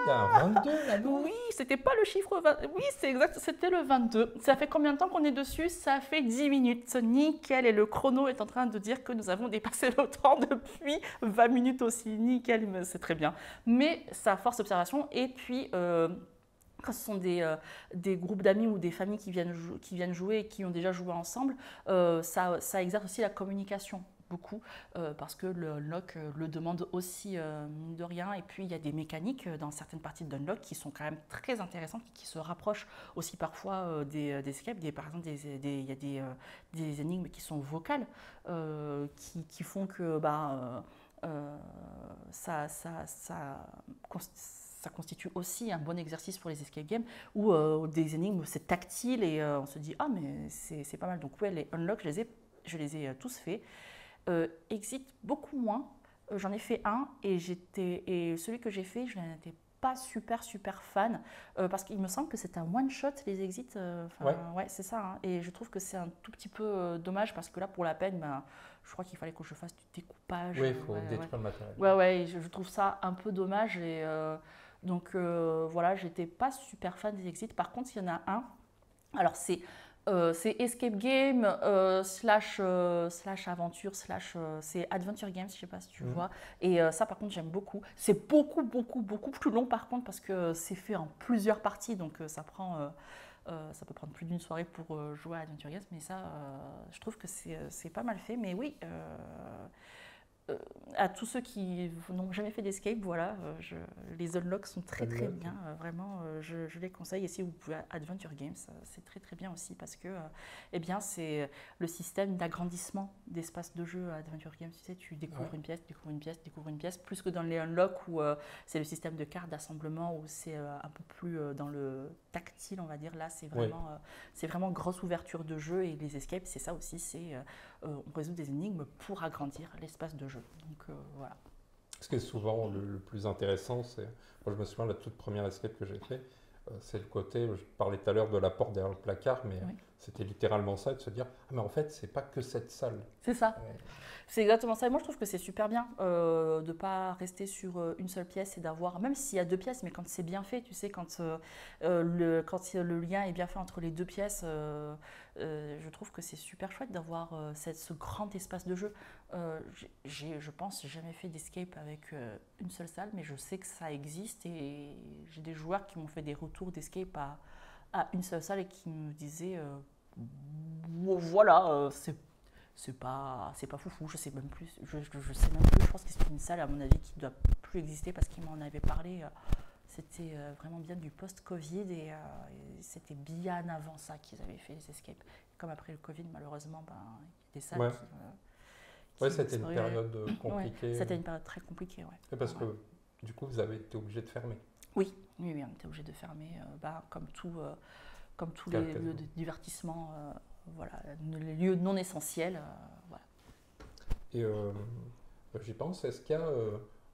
Il y a un 22 là-dedans. oui, c'était pas le chiffre 20. Oui, c'est exact, c'était le 22. Ça fait combien de temps qu'on est dessus? Ça fait 10 minutes. Nickel. Et le chrono est en train de dire que nous avons dépassé le temps depuis 20 minutes aussi. Nickel, mais c'est très bien. Mais ça force l'observation. Et puis, quand ce sont des groupes d'amis ou des familles qui viennent jouer et qui ont déjà joué ensemble, ça exerce aussi la communication. Beaucoup, parce que le unlock le demande aussi, mine de rien. Et puis, il y a des mécaniques dans certaines parties de unlock qui sont quand même très intéressantes, qui se rapprochent aussi parfois des escapes. Par exemple, il y a des énigmes qui sont vocales, qui font que ça constitue aussi un bon exercice pour les escape games, ou des énigmes où c'est tactile et on se dit « Ah, mais c'est pas mal ». Donc, ouais, les unlocks, je les ai tous faits. Exit beaucoup moins. J'en ai fait un et celui que j'ai fait, je n'en étais pas super fan parce qu'il me semble que c'est un one shot les exits. Ouais, c'est ça. Hein. Et je trouve que c'est un tout petit peu dommage parce que là, pour la peine, je crois qu'il fallait que je fasse du découpage. Oui, il faut détruire le matériel. Ouais, je trouve ça un peu dommage et donc voilà, j'étais pas super fan des exits. Par contre, il y en a un. Alors c'est escape game slash aventure slash c'est adventure games, je sais pas si tu vois. Et ça par contre j'aime beaucoup. C'est beaucoup plus long par contre parce que c'est fait en plusieurs parties donc ça peut prendre plus d'une soirée pour jouer à Adventure Games, mais ça je trouve que c'est pas mal fait. Mais oui, à tous ceux qui n'ont jamais fait d'escape, voilà, les unlocks sont très bien, vraiment, je les conseille. Et si vous pouvez Adventure Games, c'est très bien aussi parce que eh bien, c'est le système d'agrandissement d'espace de jeu à Adventure Games. Tu sais, tu découvres une pièce, plus que dans les unlocks où c'est le système de cartes d'assemblement où c'est un peu plus dans le tactile, on va dire. Là, c'est vraiment grosse ouverture de jeu et les escapes, c'est ça aussi, on résout des énigmes pour agrandir l'espace de jeu. Donc voilà. Ce qui est souvent le plus intéressant, moi je me souviens de la toute première escape que j'ai fait, c'est le côté, je parlais tout à l'heure de la porte derrière le placard, mais c'était littéralement ça, de se dire, ah mais en fait c'est pas que cette salle. C'est ça. Ouais. C'est exactement ça. Et moi, je trouve que c'est super bien de ne pas rester sur une seule pièce et d'avoir, même s'il y a deux pièces, mais quand c'est bien fait, tu sais, quand le lien est bien fait entre les deux pièces, je trouve que c'est super chouette d'avoir ce grand espace de jeu. Je pense, jamais fait d'escape avec une seule salle, mais je sais que ça existe et j'ai des joueurs qui m'ont fait des retours d'escape à une seule salle et qui me disaient, voilà, c'est pas foufou, je sais même plus, je pense que c'est une salle à mon avis qui ne doit plus exister parce qu'il m'en avait parlé, c'était vraiment bien du post-Covid et c'était bien avant ça qu'ils avaient fait les escapes. Comme après le Covid, malheureusement, il y a des salles qui c'était une période compliquée. C'était une période très compliquée, Et parce que du coup, vous avez été obligé de fermer. Oui, on était obligé de fermer, comme tous les lieux de divertissement. Voilà, les lieux non essentiels. Voilà. Et j'y pense, est-ce qu'il y a,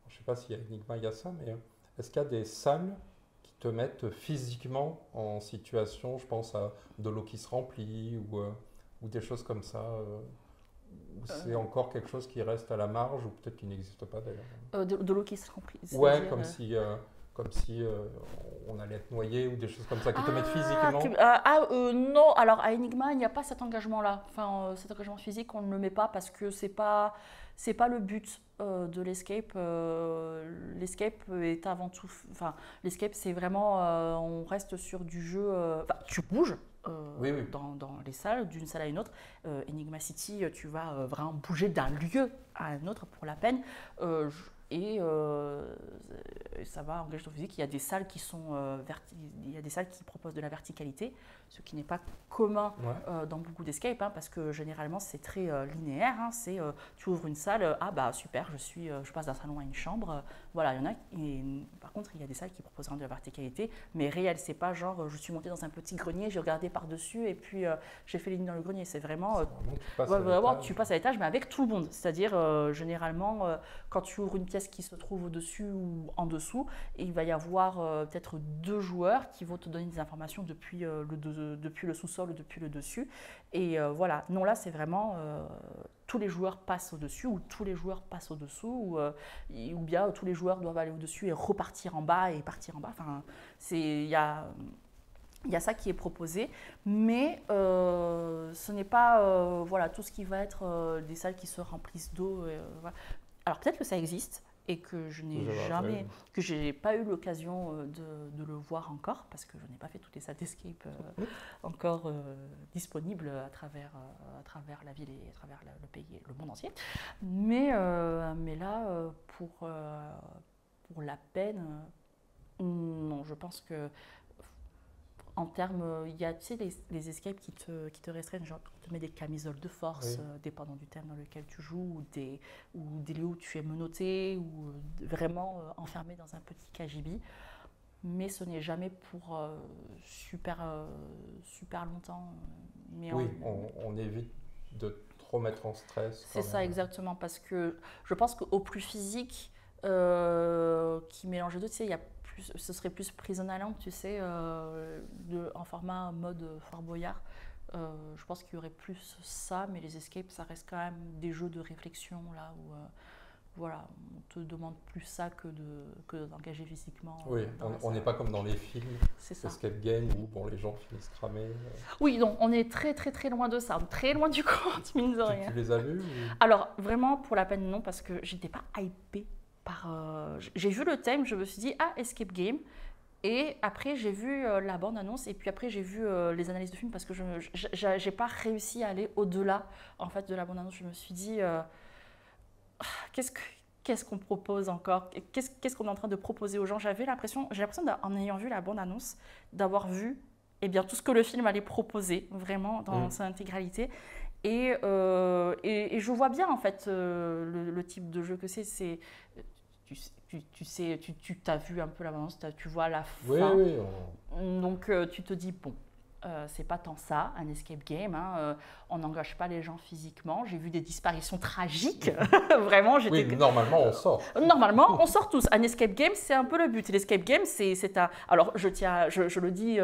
je ne sais pas s'il y a Enigma, il y a ça, mais est-ce qu'il y a des salles qui te mettent physiquement en situation, je pense à de l'eau qui se remplit ou des choses comme ça, ou c'est encore quelque chose qui reste à la marge ou peut-être qui n'existe pas d'ailleurs? De l'eau qui se remplit. Ouais, comme si on allait être noyé ou des choses comme ça qui te mettent physiquement. Non, alors à Enigma, il n'y a pas cet engagement-là. Enfin, cet engagement physique, on ne le met pas parce que c'est pas le but de l'escape. L'escape est avant tout. Enfin, l'escape, c'est vraiment, on reste sur du jeu. Tu bouges. Dans les salles, d'une salle à une autre. Enigma City, tu vas vraiment bouger d'un lieu à un autre pour la peine. Et ça va en gage physique. Il y a des salles qui sont il y a des salles qui proposent de la verticalité, ce qui n'est pas commun dans beaucoup d'escapes, hein, parce que généralement c'est très linéaire. Hein, c'est tu ouvres une salle, ah bah super, je passe d'un salon à une chambre. Voilà, il y en a. Par contre, il y a des salles qui proposent de la verticalité, mais réel. C'est pas genre je suis montée dans un petit grenier, j'ai regardé par dessus et puis j'ai fait les lignes dans le grenier. C'est vraiment tu passes à l'étage, mais avec tout le monde. C'est-à-dire généralement quand tu ouvres une pièce qui se trouve au-dessus ou en dessous, et il va y avoir peut-être 2 joueurs qui vont te donner des informations depuis le sous-sol ou depuis le dessus. Et voilà, non là c'est vraiment tous les joueurs passent au-dessus ou tous les joueurs passent au-dessous ou bien tous les joueurs doivent aller au-dessus et repartir en bas et partir en bas. Enfin, il y a ça qui est proposé, mais ce n'est pas voilà, tout ce qui va être des salles qui se remplissent d'eau. Voilà. Alors peut-être que ça existe et que je n'ai pas eu l'occasion de le voir encore, parce que je n'ai pas fait toutes les salles d'escape encore disponibles à travers la ville et à travers le pays et le monde entier. Mais là, pour la peine, non, je pense que en termes, il y a les escapes qui te restreignent, genre tu te mets des camisoles de force, dépendant du thème dans lequel tu joues, ou des lieux où tu es menotté, ou vraiment enfermé dans un petit cagibi. Mais ce n'est jamais pour super longtemps. Mais on évite de trop mettre en stress. C'est ça, exactement, parce que je pense qu'au plus physique, qui mélange les deux, tu sais, ce serait plus Prison Island, tu sais, en format mode Fort Boyard. Je pense qu'il y aurait plus ça, mais les escapes, ça reste quand même des jeux de réflexion, là où voilà, on te demande plus ça que d'engager physiquement. Oui, on n'est pas comme dans les films, escape game, où les gens finissent cramés. Oui, donc on est très très très loin de ça, très loin du compte, mine de rien. Tu les as vus Alors, vraiment, pour la peine, non, parce que j'étais pas hypée. J'ai vu le thème, je me suis dit escape game, et après j'ai vu la bande annonce, et puis après j'ai vu les analyses de films, parce que j'ai pas réussi à aller au-delà en fait de la bande annonce. Je me suis dit qu'est-ce qu'on propose encore, qu'est-ce qu'on est en train de proposer aux gens. J'ai l'impression en ayant vu la bande annonce d'avoir vu tout ce que le film allait proposer vraiment dans son intégralité. Et je vois bien en fait le type de jeu que c'est. Tu t'as vu un peu la bande-annonce, tu vois la fin. Oui. Donc tu te dis bon, c'est pas tant ça, un escape game. Hein, on n'engage pas les gens physiquement. J'ai vu des disparitions tragiques. Vraiment, normalement on sort. Normalement, on sort tous. Un escape game, c'est un peu le but. L'escape game, c'est un. Alors je le dis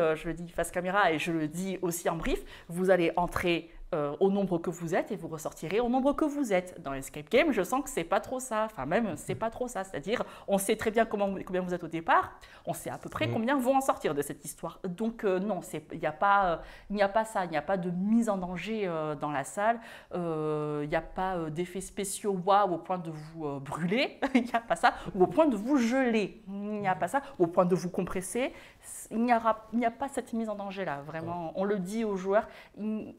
face caméra et je le dis aussi en brief. Vous allez entrer au nombre que vous êtes et vous ressortirez au nombre que vous êtes. Dans l'escape game, je sens que c'est pas trop ça. Enfin, même, c'est pas trop ça. C'est-à-dire, on sait très bien combien vous êtes au départ, on sait à peu près combien vont en sortir de cette histoire. Donc, non, il n'y a pas ça. Il n'y a pas de mise en danger dans la salle. Il n'y a pas d'effets spéciaux waouh au point de vous brûler. Il n'y a pas ça. Ou au point de vous geler. Il n'y a pas ça. Ou au point de vous compresser. Il n'y a pas cette mise en danger-là. Vraiment, on le dit aux joueurs. Il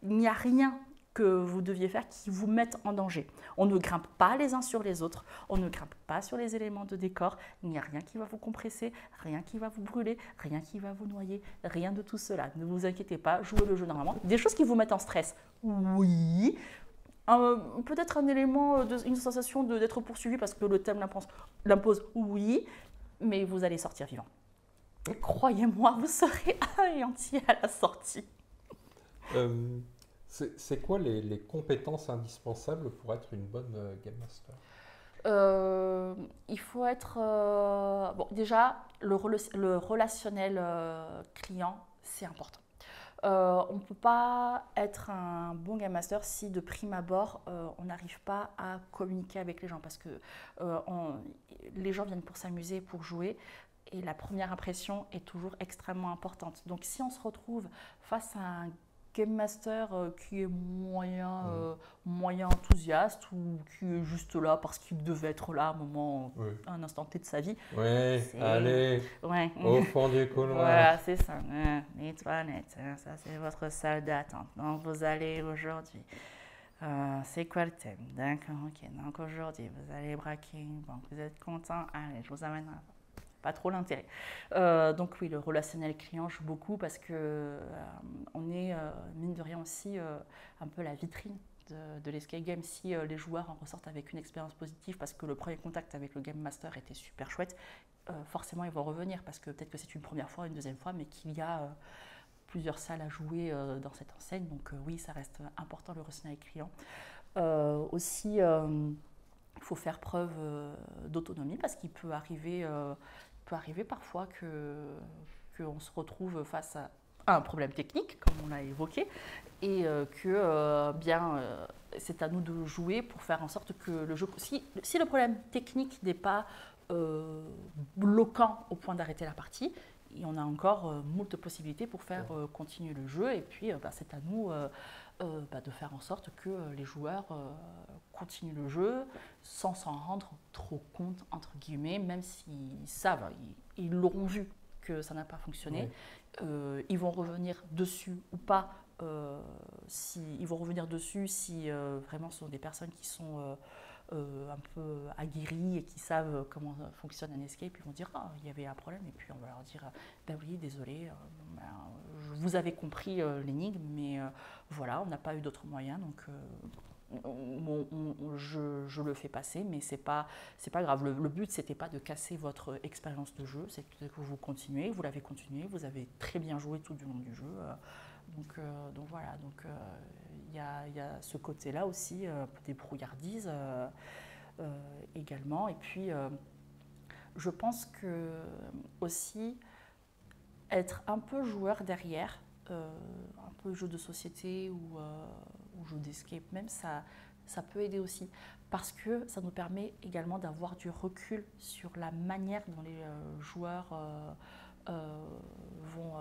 n'y a rien que vous deviez faire qui vous mette en danger. On ne grimpe pas les uns sur les autres, on ne grimpe pas sur les éléments de décor, il n'y a rien qui va vous compresser, rien qui va vous brûler, rien qui va vous noyer, rien de tout cela. Ne vous inquiétez pas, jouez le jeu normalement. Des choses qui vous mettent en stress, oui. Peut-être un élément, une sensation d'être poursuivi parce que le thème l'impose, oui, mais vous allez sortir vivant. Croyez-moi, vous serez anéanti à la sortie. C'est quoi les compétences indispensables pour être une bonne Game Master ? Il faut être... déjà, le relationnel client, c'est important. On ne peut pas être un bon Game Master si de prime abord, on n'arrive pas à communiquer avec les gens, parce que les gens viennent pour s'amuser, pour jouer. Et la première impression est toujours extrêmement importante. Donc si on se retrouve face à un Game Master qui est moyen enthousiaste, ou qui est juste là parce qu'il devait être là à un instant T de sa vie. Oui, allez, au fond du couloir. Voilà, c'est ça. Les toilettes, ça c'est votre salle d'attente. Donc vous allez aujourd'hui C'est quoi le thème? D'accord, ok. Donc aujourd'hui, vous allez braquer une banque, vous êtes content? Allez, je vous amène pas trop l'intérêt. Donc oui, le relationnel client joue beaucoup parce que on est, mine de rien aussi, un peu la vitrine de l'escape game. Si les joueurs en ressortent avec une expérience positive parce que le premier contact avec le Game Master était super chouette, forcément ils vont revenir parce que peut-être que c'est une première fois, une deuxième fois, mais qu'il y a plusieurs salles à jouer dans cette enseigne. Donc oui, ça reste important le relationnel client. Aussi, il faut faire preuve d'autonomie parce qu'il peut arriver parfois qu'on se retrouve face à un problème technique, comme on l'a évoqué, et c'est à nous de jouer pour faire en sorte que le jeu, si le problème technique n'est pas bloquant au point d'arrêter la partie, et on a encore moult possibilités pour faire continuer le jeu, et puis c'est à nous de faire en sorte que les joueurs continuent le jeu sans s'en rendre trop compte, entre guillemets, même s'ils savent, ils l'auront vu que ça n'a pas fonctionné. Ils vont revenir dessus ou pas, ils vont revenir dessus si vraiment ce sont des personnes qui sont un peu aguerries et qui savent comment fonctionne un escape. Ils vont dire « il y avait un problème » et puis on va leur dire « ben oui, désolé, vous avez compris l'énigme, mais voilà, on n'a pas eu d'autre moyen, donc je le fais passer, mais c'est pas grave. Le but, c'était pas de casser votre expérience de jeu, c'est que vous continuez, vous l'avez continué, vous avez très bien joué tout du long du jeu. Donc voilà, il y a ce côté-là aussi, des brouillardises également. Et puis, je pense que aussi être un peu joueur derrière, un peu jeu de société ou jeu d'escape même, ça peut aider aussi parce que ça nous permet également d'avoir du recul sur la manière dont les joueurs vont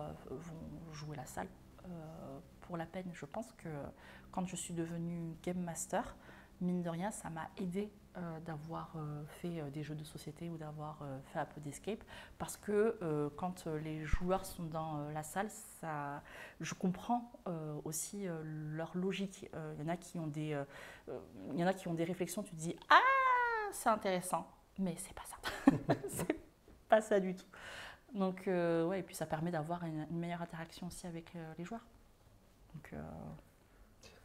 jouer la salle. Pour la peine, je pense que quand je suis devenue Game Master, mine de rien, ça m'a aidé d'avoir fait des jeux de société ou d'avoir fait un peu d'escape parce que quand les joueurs sont dans la salle, je comprends aussi leur logique. Il y en a qui ont des réflexions, tu te dis « Ah, c'est intéressant !» mais c'est pas ça. C'est pas ça du tout. Donc, ouais, et puis ça permet d'avoir une meilleure interaction aussi avec les joueurs. Donc,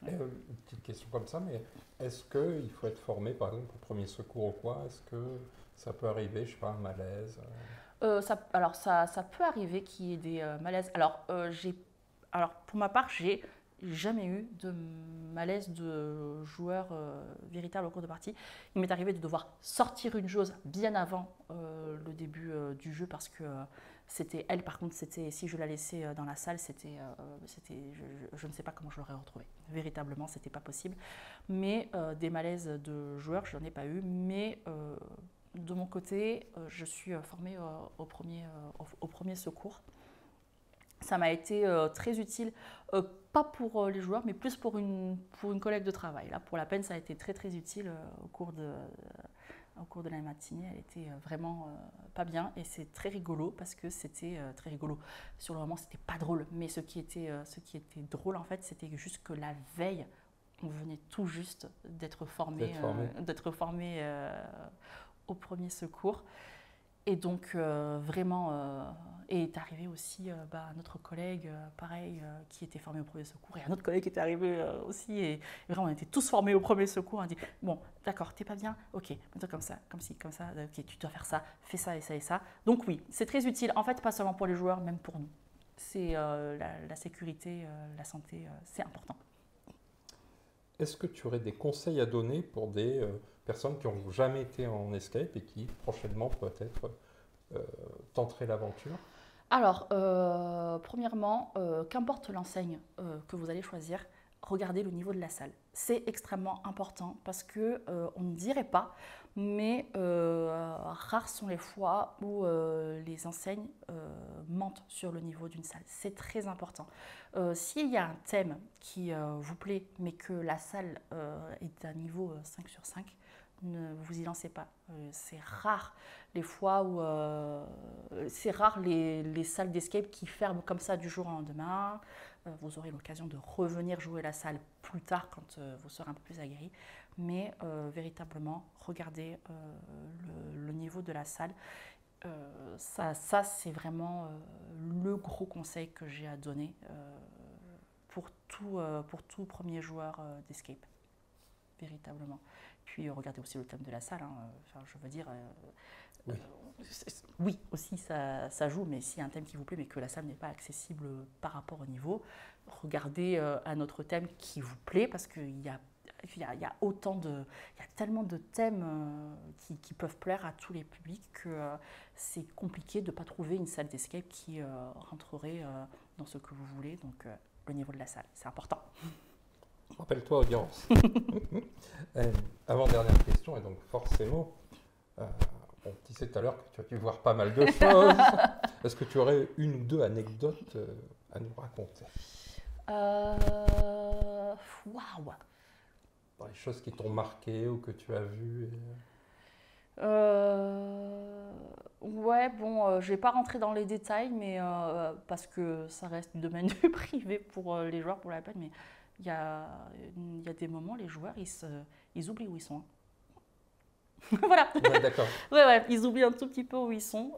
une petite question comme ça, mais est-ce qu'il faut être formé, par exemple, au premier secours ou quoi? Est-ce que ça peut arriver, je sais pas, un malaise? Alors, ça peut arriver qu'il y ait des malaises. Alors, pour ma part, j'ai jamais eu de malaise de joueur véritable au cours de partie. Il m'est arrivé de devoir sortir une chose bien avant le début du jeu parce que c'était elle, par contre, si je la laissais dans la salle, je ne sais pas comment je l'aurais retrouvée. Véritablement, c'était pas possible. Mais des malaises de joueurs, je n'en ai pas eu. Mais de mon côté, je suis formée au premier secours. Ça m'a été très utile, pas pour les joueurs, mais plus pour une collègue de travail. Là, pour la peine, ça a été très très utile au cours de la matinée. Elle était vraiment pas bien et c'est très rigolo parce que c'était très rigolo. Sur le moment, c'était pas drôle, mais ce qui était drôle en fait, c'était juste que la veille, on venait tout juste d'être formé au premier secours. Et donc, vraiment, est arrivé aussi notre collègue, pareil, qui était formé au premier secours, et un autre collègue qui était arrivé aussi, et vraiment, on était tous formés au premier secours. On a dit, bon, d'accord, t'es pas bien, ok, mets-toi comme ça, comme ci, comme ça, ok, tu dois faire ça, fais ça et ça et ça. Donc oui, c'est très utile, en fait, pas seulement pour les joueurs, même pour nous. C'est la sécurité, la santé, c'est important. Est-ce que tu aurais des conseils à donner pour des personnes qui n'ont jamais été en escape et qui prochainement peut-être tenteraient l'aventure? Alors, premièrement, qu'importe l'enseigne que vous allez choisir, regardez le niveau de la salle. C'est extrêmement important parce que on ne dirait pas, mais rares sont les fois où les enseignes mentent sur le niveau d'une salle. C'est très important. S'il y a un thème qui vous plaît, mais que la salle est à niveau 5 sur 5, ne vous y lancez pas. C'est rare les fois où... c'est rare les salles d'escape qui ferment comme ça du jour au lendemain. Vous aurez l'occasion de revenir jouer la salle plus tard quand vous serez un peu plus aguerri. Mais véritablement, regardez le niveau de la salle. Ça c'est vraiment le gros conseil que j'ai à donner pour tout premier joueur d'escape, véritablement. Puis regardez aussi le thème de la salle, hein. Enfin, je veux dire, Oui. Oui, aussi ça joue, mais s'il y a un thème qui vous plaît mais que la salle n'est pas accessible par rapport au niveau, regardez un autre thème qui vous plaît parce qu'il y a tellement de thèmes qui peuvent plaire à tous les publics que c'est compliqué de ne pas trouver une salle d'escape qui rentrerait dans ce que vous voulez. Donc, le niveau de la salle, c'est important. Rappelle-toi, audience. Avant-dernière question, et donc forcément, on disait tout à l'heure que tu as dû voir pas mal de choses. Est-ce que tu aurais une ou deux anecdotes à nous raconter? Waouh! Des choses qui t'ont marqué ou que tu as vues Ouais, bon, je vais pas rentrer dans les détails, mais parce que ça reste du domaine privé pour les joueurs, pour la peine, mais il y a des moments, les joueurs, ils oublient où ils sont. Hein. Voilà. Ouais, d'accord. Ouais, ils oublient un tout petit peu où ils sont.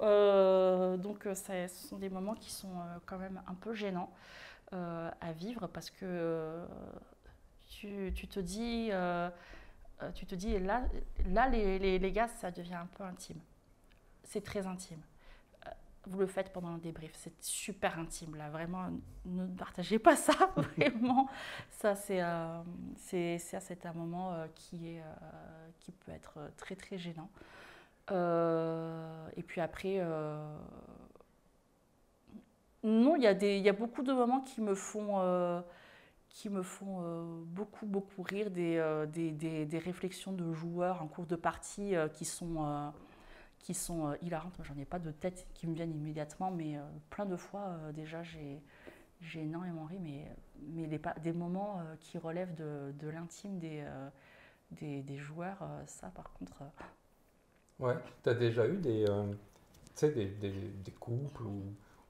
Donc, ce sont des moments qui sont quand même un peu gênants à vivre parce que tu te dis, là les gars, ça devient un peu intime. C'est très intime. Vous le faites pendant un débrief, c'est super intime là, vraiment, ne partagez pas ça, vraiment. Ça, c'est un moment qui peut être très très gênant. Et puis après, non, il y a beaucoup de moments qui me font beaucoup rire, des réflexions de joueurs en cours de partie qui sont hilarantes. Moi, j'en ai pas de tête qui me viennent immédiatement, mais plein de fois déjà j'ai énormément ri, mais des moments qui relèvent de l'intime des joueurs, ça par contre... Ouais, tu as déjà eu des couples ou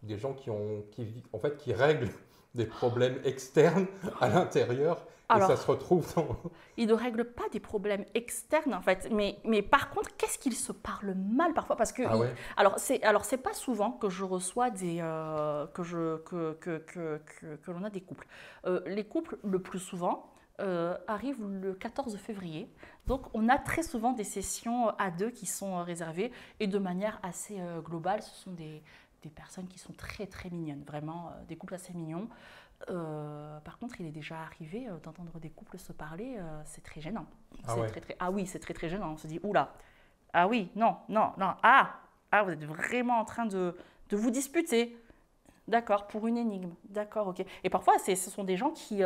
des gens qui règlent des problèmes externes à l'intérieur et Alors, ça se retrouve dans... Ils ne règlent pas des problèmes externes en fait, mais par contre, qu'est-ce qu'ils se parlent mal parfois parce que ouais. alors c'est pas souvent que je reçois que l'on a des couples. Les couples le plus souvent arrivent le 14 février. Donc on a très souvent des sessions à deux qui sont réservées et de manière assez globale, ce sont des personnes qui sont très très mignonnes, vraiment des couples assez mignons. Par contre, il est déjà arrivé d'entendre des couples se parler, c'est très gênant. Oui, c'est très très gênant. On se dit, oula, ah oui, non, vous êtes vraiment en train de vous disputer. D'accord, pour une énigme. D'accord, ok. Et parfois, ce sont des gens qui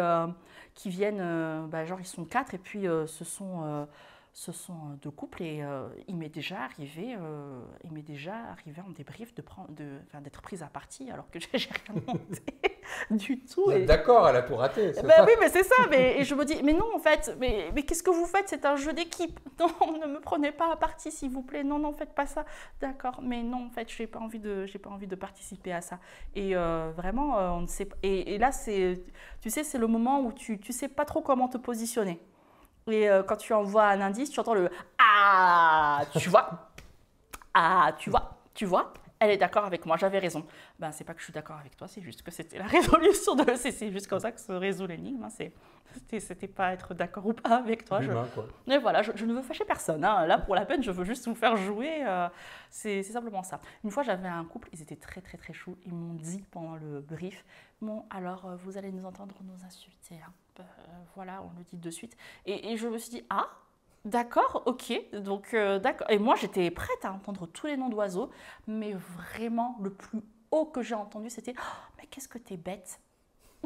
viennent, genre ils sont 4 et puis ce sont deux couples et il m'est déjà arrivé en débrief d'être prise à partie alors que j'ai rien monté du tout. D'accord, elle a tout raté. Oui, mais c'est ça. Et je me dis, mais non, en fait, mais qu'est-ce que vous faites? C'est un jeu d'équipe. Non, ne me prenez pas à partie, s'il vous plaît. Non, faites pas ça. D'accord, mais non, en fait, j'ai pas envie de participer à ça. Et vraiment, on ne sait pas. Et là, c'est le moment où tu sais pas trop comment te positionner. Et quand tu envoies un indice, tu entends le « Ah, tu vois ?» Ah, tu vois, elle est d'accord avec moi, j'avais raison. Ben, c'est pas que je suis d'accord avec toi, c'est juste que c'était la résolution c'est juste comme ça que se résout l'énigme. Hein. C'était pas être d'accord ou pas avec toi. Mais voilà, je ne veux fâcher personne. Hein. Là, pour la peine, je veux juste vous faire jouer. C'est simplement ça. Une fois, j'avais un couple, ils étaient très, très, très choux. Ils m'ont dit pendant le brief, bon, alors, vous allez nous entendre nous insulter. Hein. Voilà, on le dit de suite. Et je me suis dit, ah, d'accord, ok, donc d'accord. Et moi, j'étais prête à entendre tous les noms d'oiseaux, mais vraiment, le plus haut que j'ai entendu, c'était « Oh, mais qu'est-ce que t'es bête !»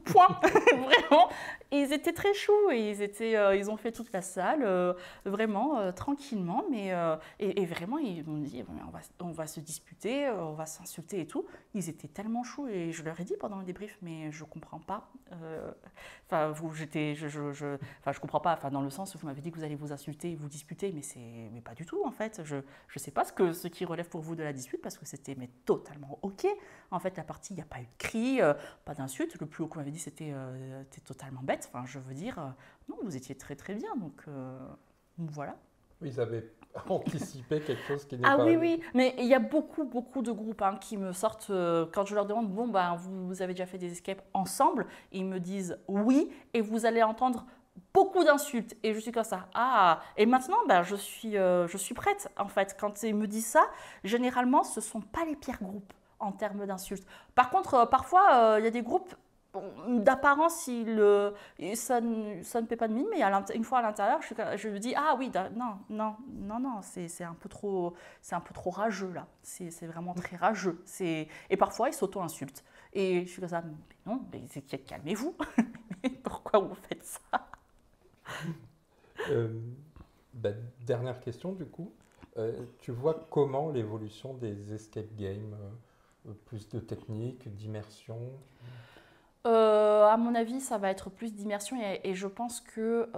Point. Vraiment, ils étaient très choux et ils ont fait toute la salle vraiment tranquillement, mais et vraiment ils m'ont dit on va se disputer, on va s'insulter et tout. Ils étaient tellement choux et je leur ai dit pendant le débrief, mais je comprends pas. Enfin, je comprends pas. Enfin, dans le sens où vous m'avez dit que vous allez vous insulter, vous disputer, mais pas du tout en fait. Je sais pas ce qui relève pour vous de la dispute parce que c'était mais totalement ok. En fait, la partie, il n'y a pas eu de cris, pas d'insultes. Le plus haut qu'on m'avait dit, c'était t'es totalement bête. Enfin, je veux dire, non, vous étiez très très bien. Donc voilà. Ils avaient anticipé quelque chose qui n'est Ah pas... oui, oui, mais il y a beaucoup de groupes qui me sortent, quand je leur demande, bon, ben, vous avez déjà fait des escapes ensemble, ils me disent oui, et vous allez entendre beaucoup d'insultes. Et je suis comme ça, ah, et maintenant, ben, je suis prête, en fait. Quand ils me disent ça, généralement, ce ne sont pas les pires groupes en termes d'insultes. Par contre, parfois, il y a des groupes, d'apparence, ça ne fait pas de mine, mais une fois à l'intérieur, je me dis ah oui, non, c'est un peu trop rageux là. C'est vraiment très rageux. Et parfois ils s'auto-insultent. Et je suis comme ça, mais non, mais calmez-vous. Pourquoi vous faites ça? Dernière question du coup. Tu vois comment l'évolution des escape games, plus de technique, d'immersion? À mon avis, ça va être plus d'immersion et je pense que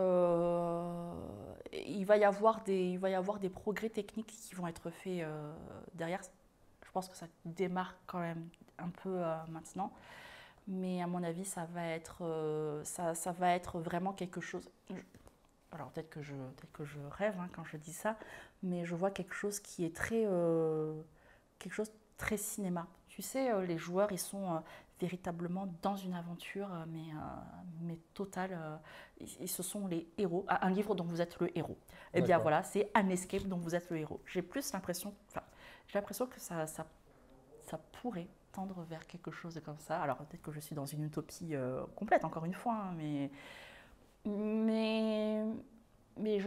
il va y avoir des progrès techniques qui vont être faits derrière. Je pense que ça démarre quand même un peu maintenant, mais à mon avis, ça va être vraiment quelque chose. Alors peut-être que je rêve quand je dis ça, mais je vois quelque chose qui est quelque chose de très cinéma. Tu sais, les joueurs, ils sont véritablement dans une aventure, mais totale. Ce sont les héros. Un livre dont vous êtes le héros. Eh bien voilà, c'est un escape dont vous êtes le héros. J'ai l'impression que ça pourrait tendre vers quelque chose de comme ça. Alors peut-être que je suis dans une utopie complète, encore une fois, mais je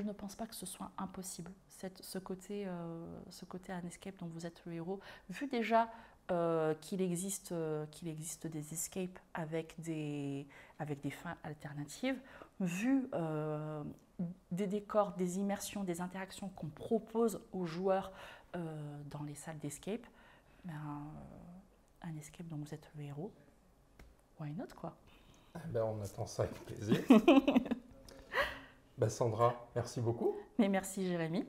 ne pense pas que ce soit impossible. Ce côté un escape dont vous êtes le héros, vu déjà qu'il existe des escapes avec des fins alternatives, vu des décors, des immersions, des interactions qu'on propose aux joueurs dans les salles d'escape, un escape dont vous êtes le héros, why not quoi? On attend ça avec plaisir. Sandra, merci beaucoup. Mais merci Jérémy.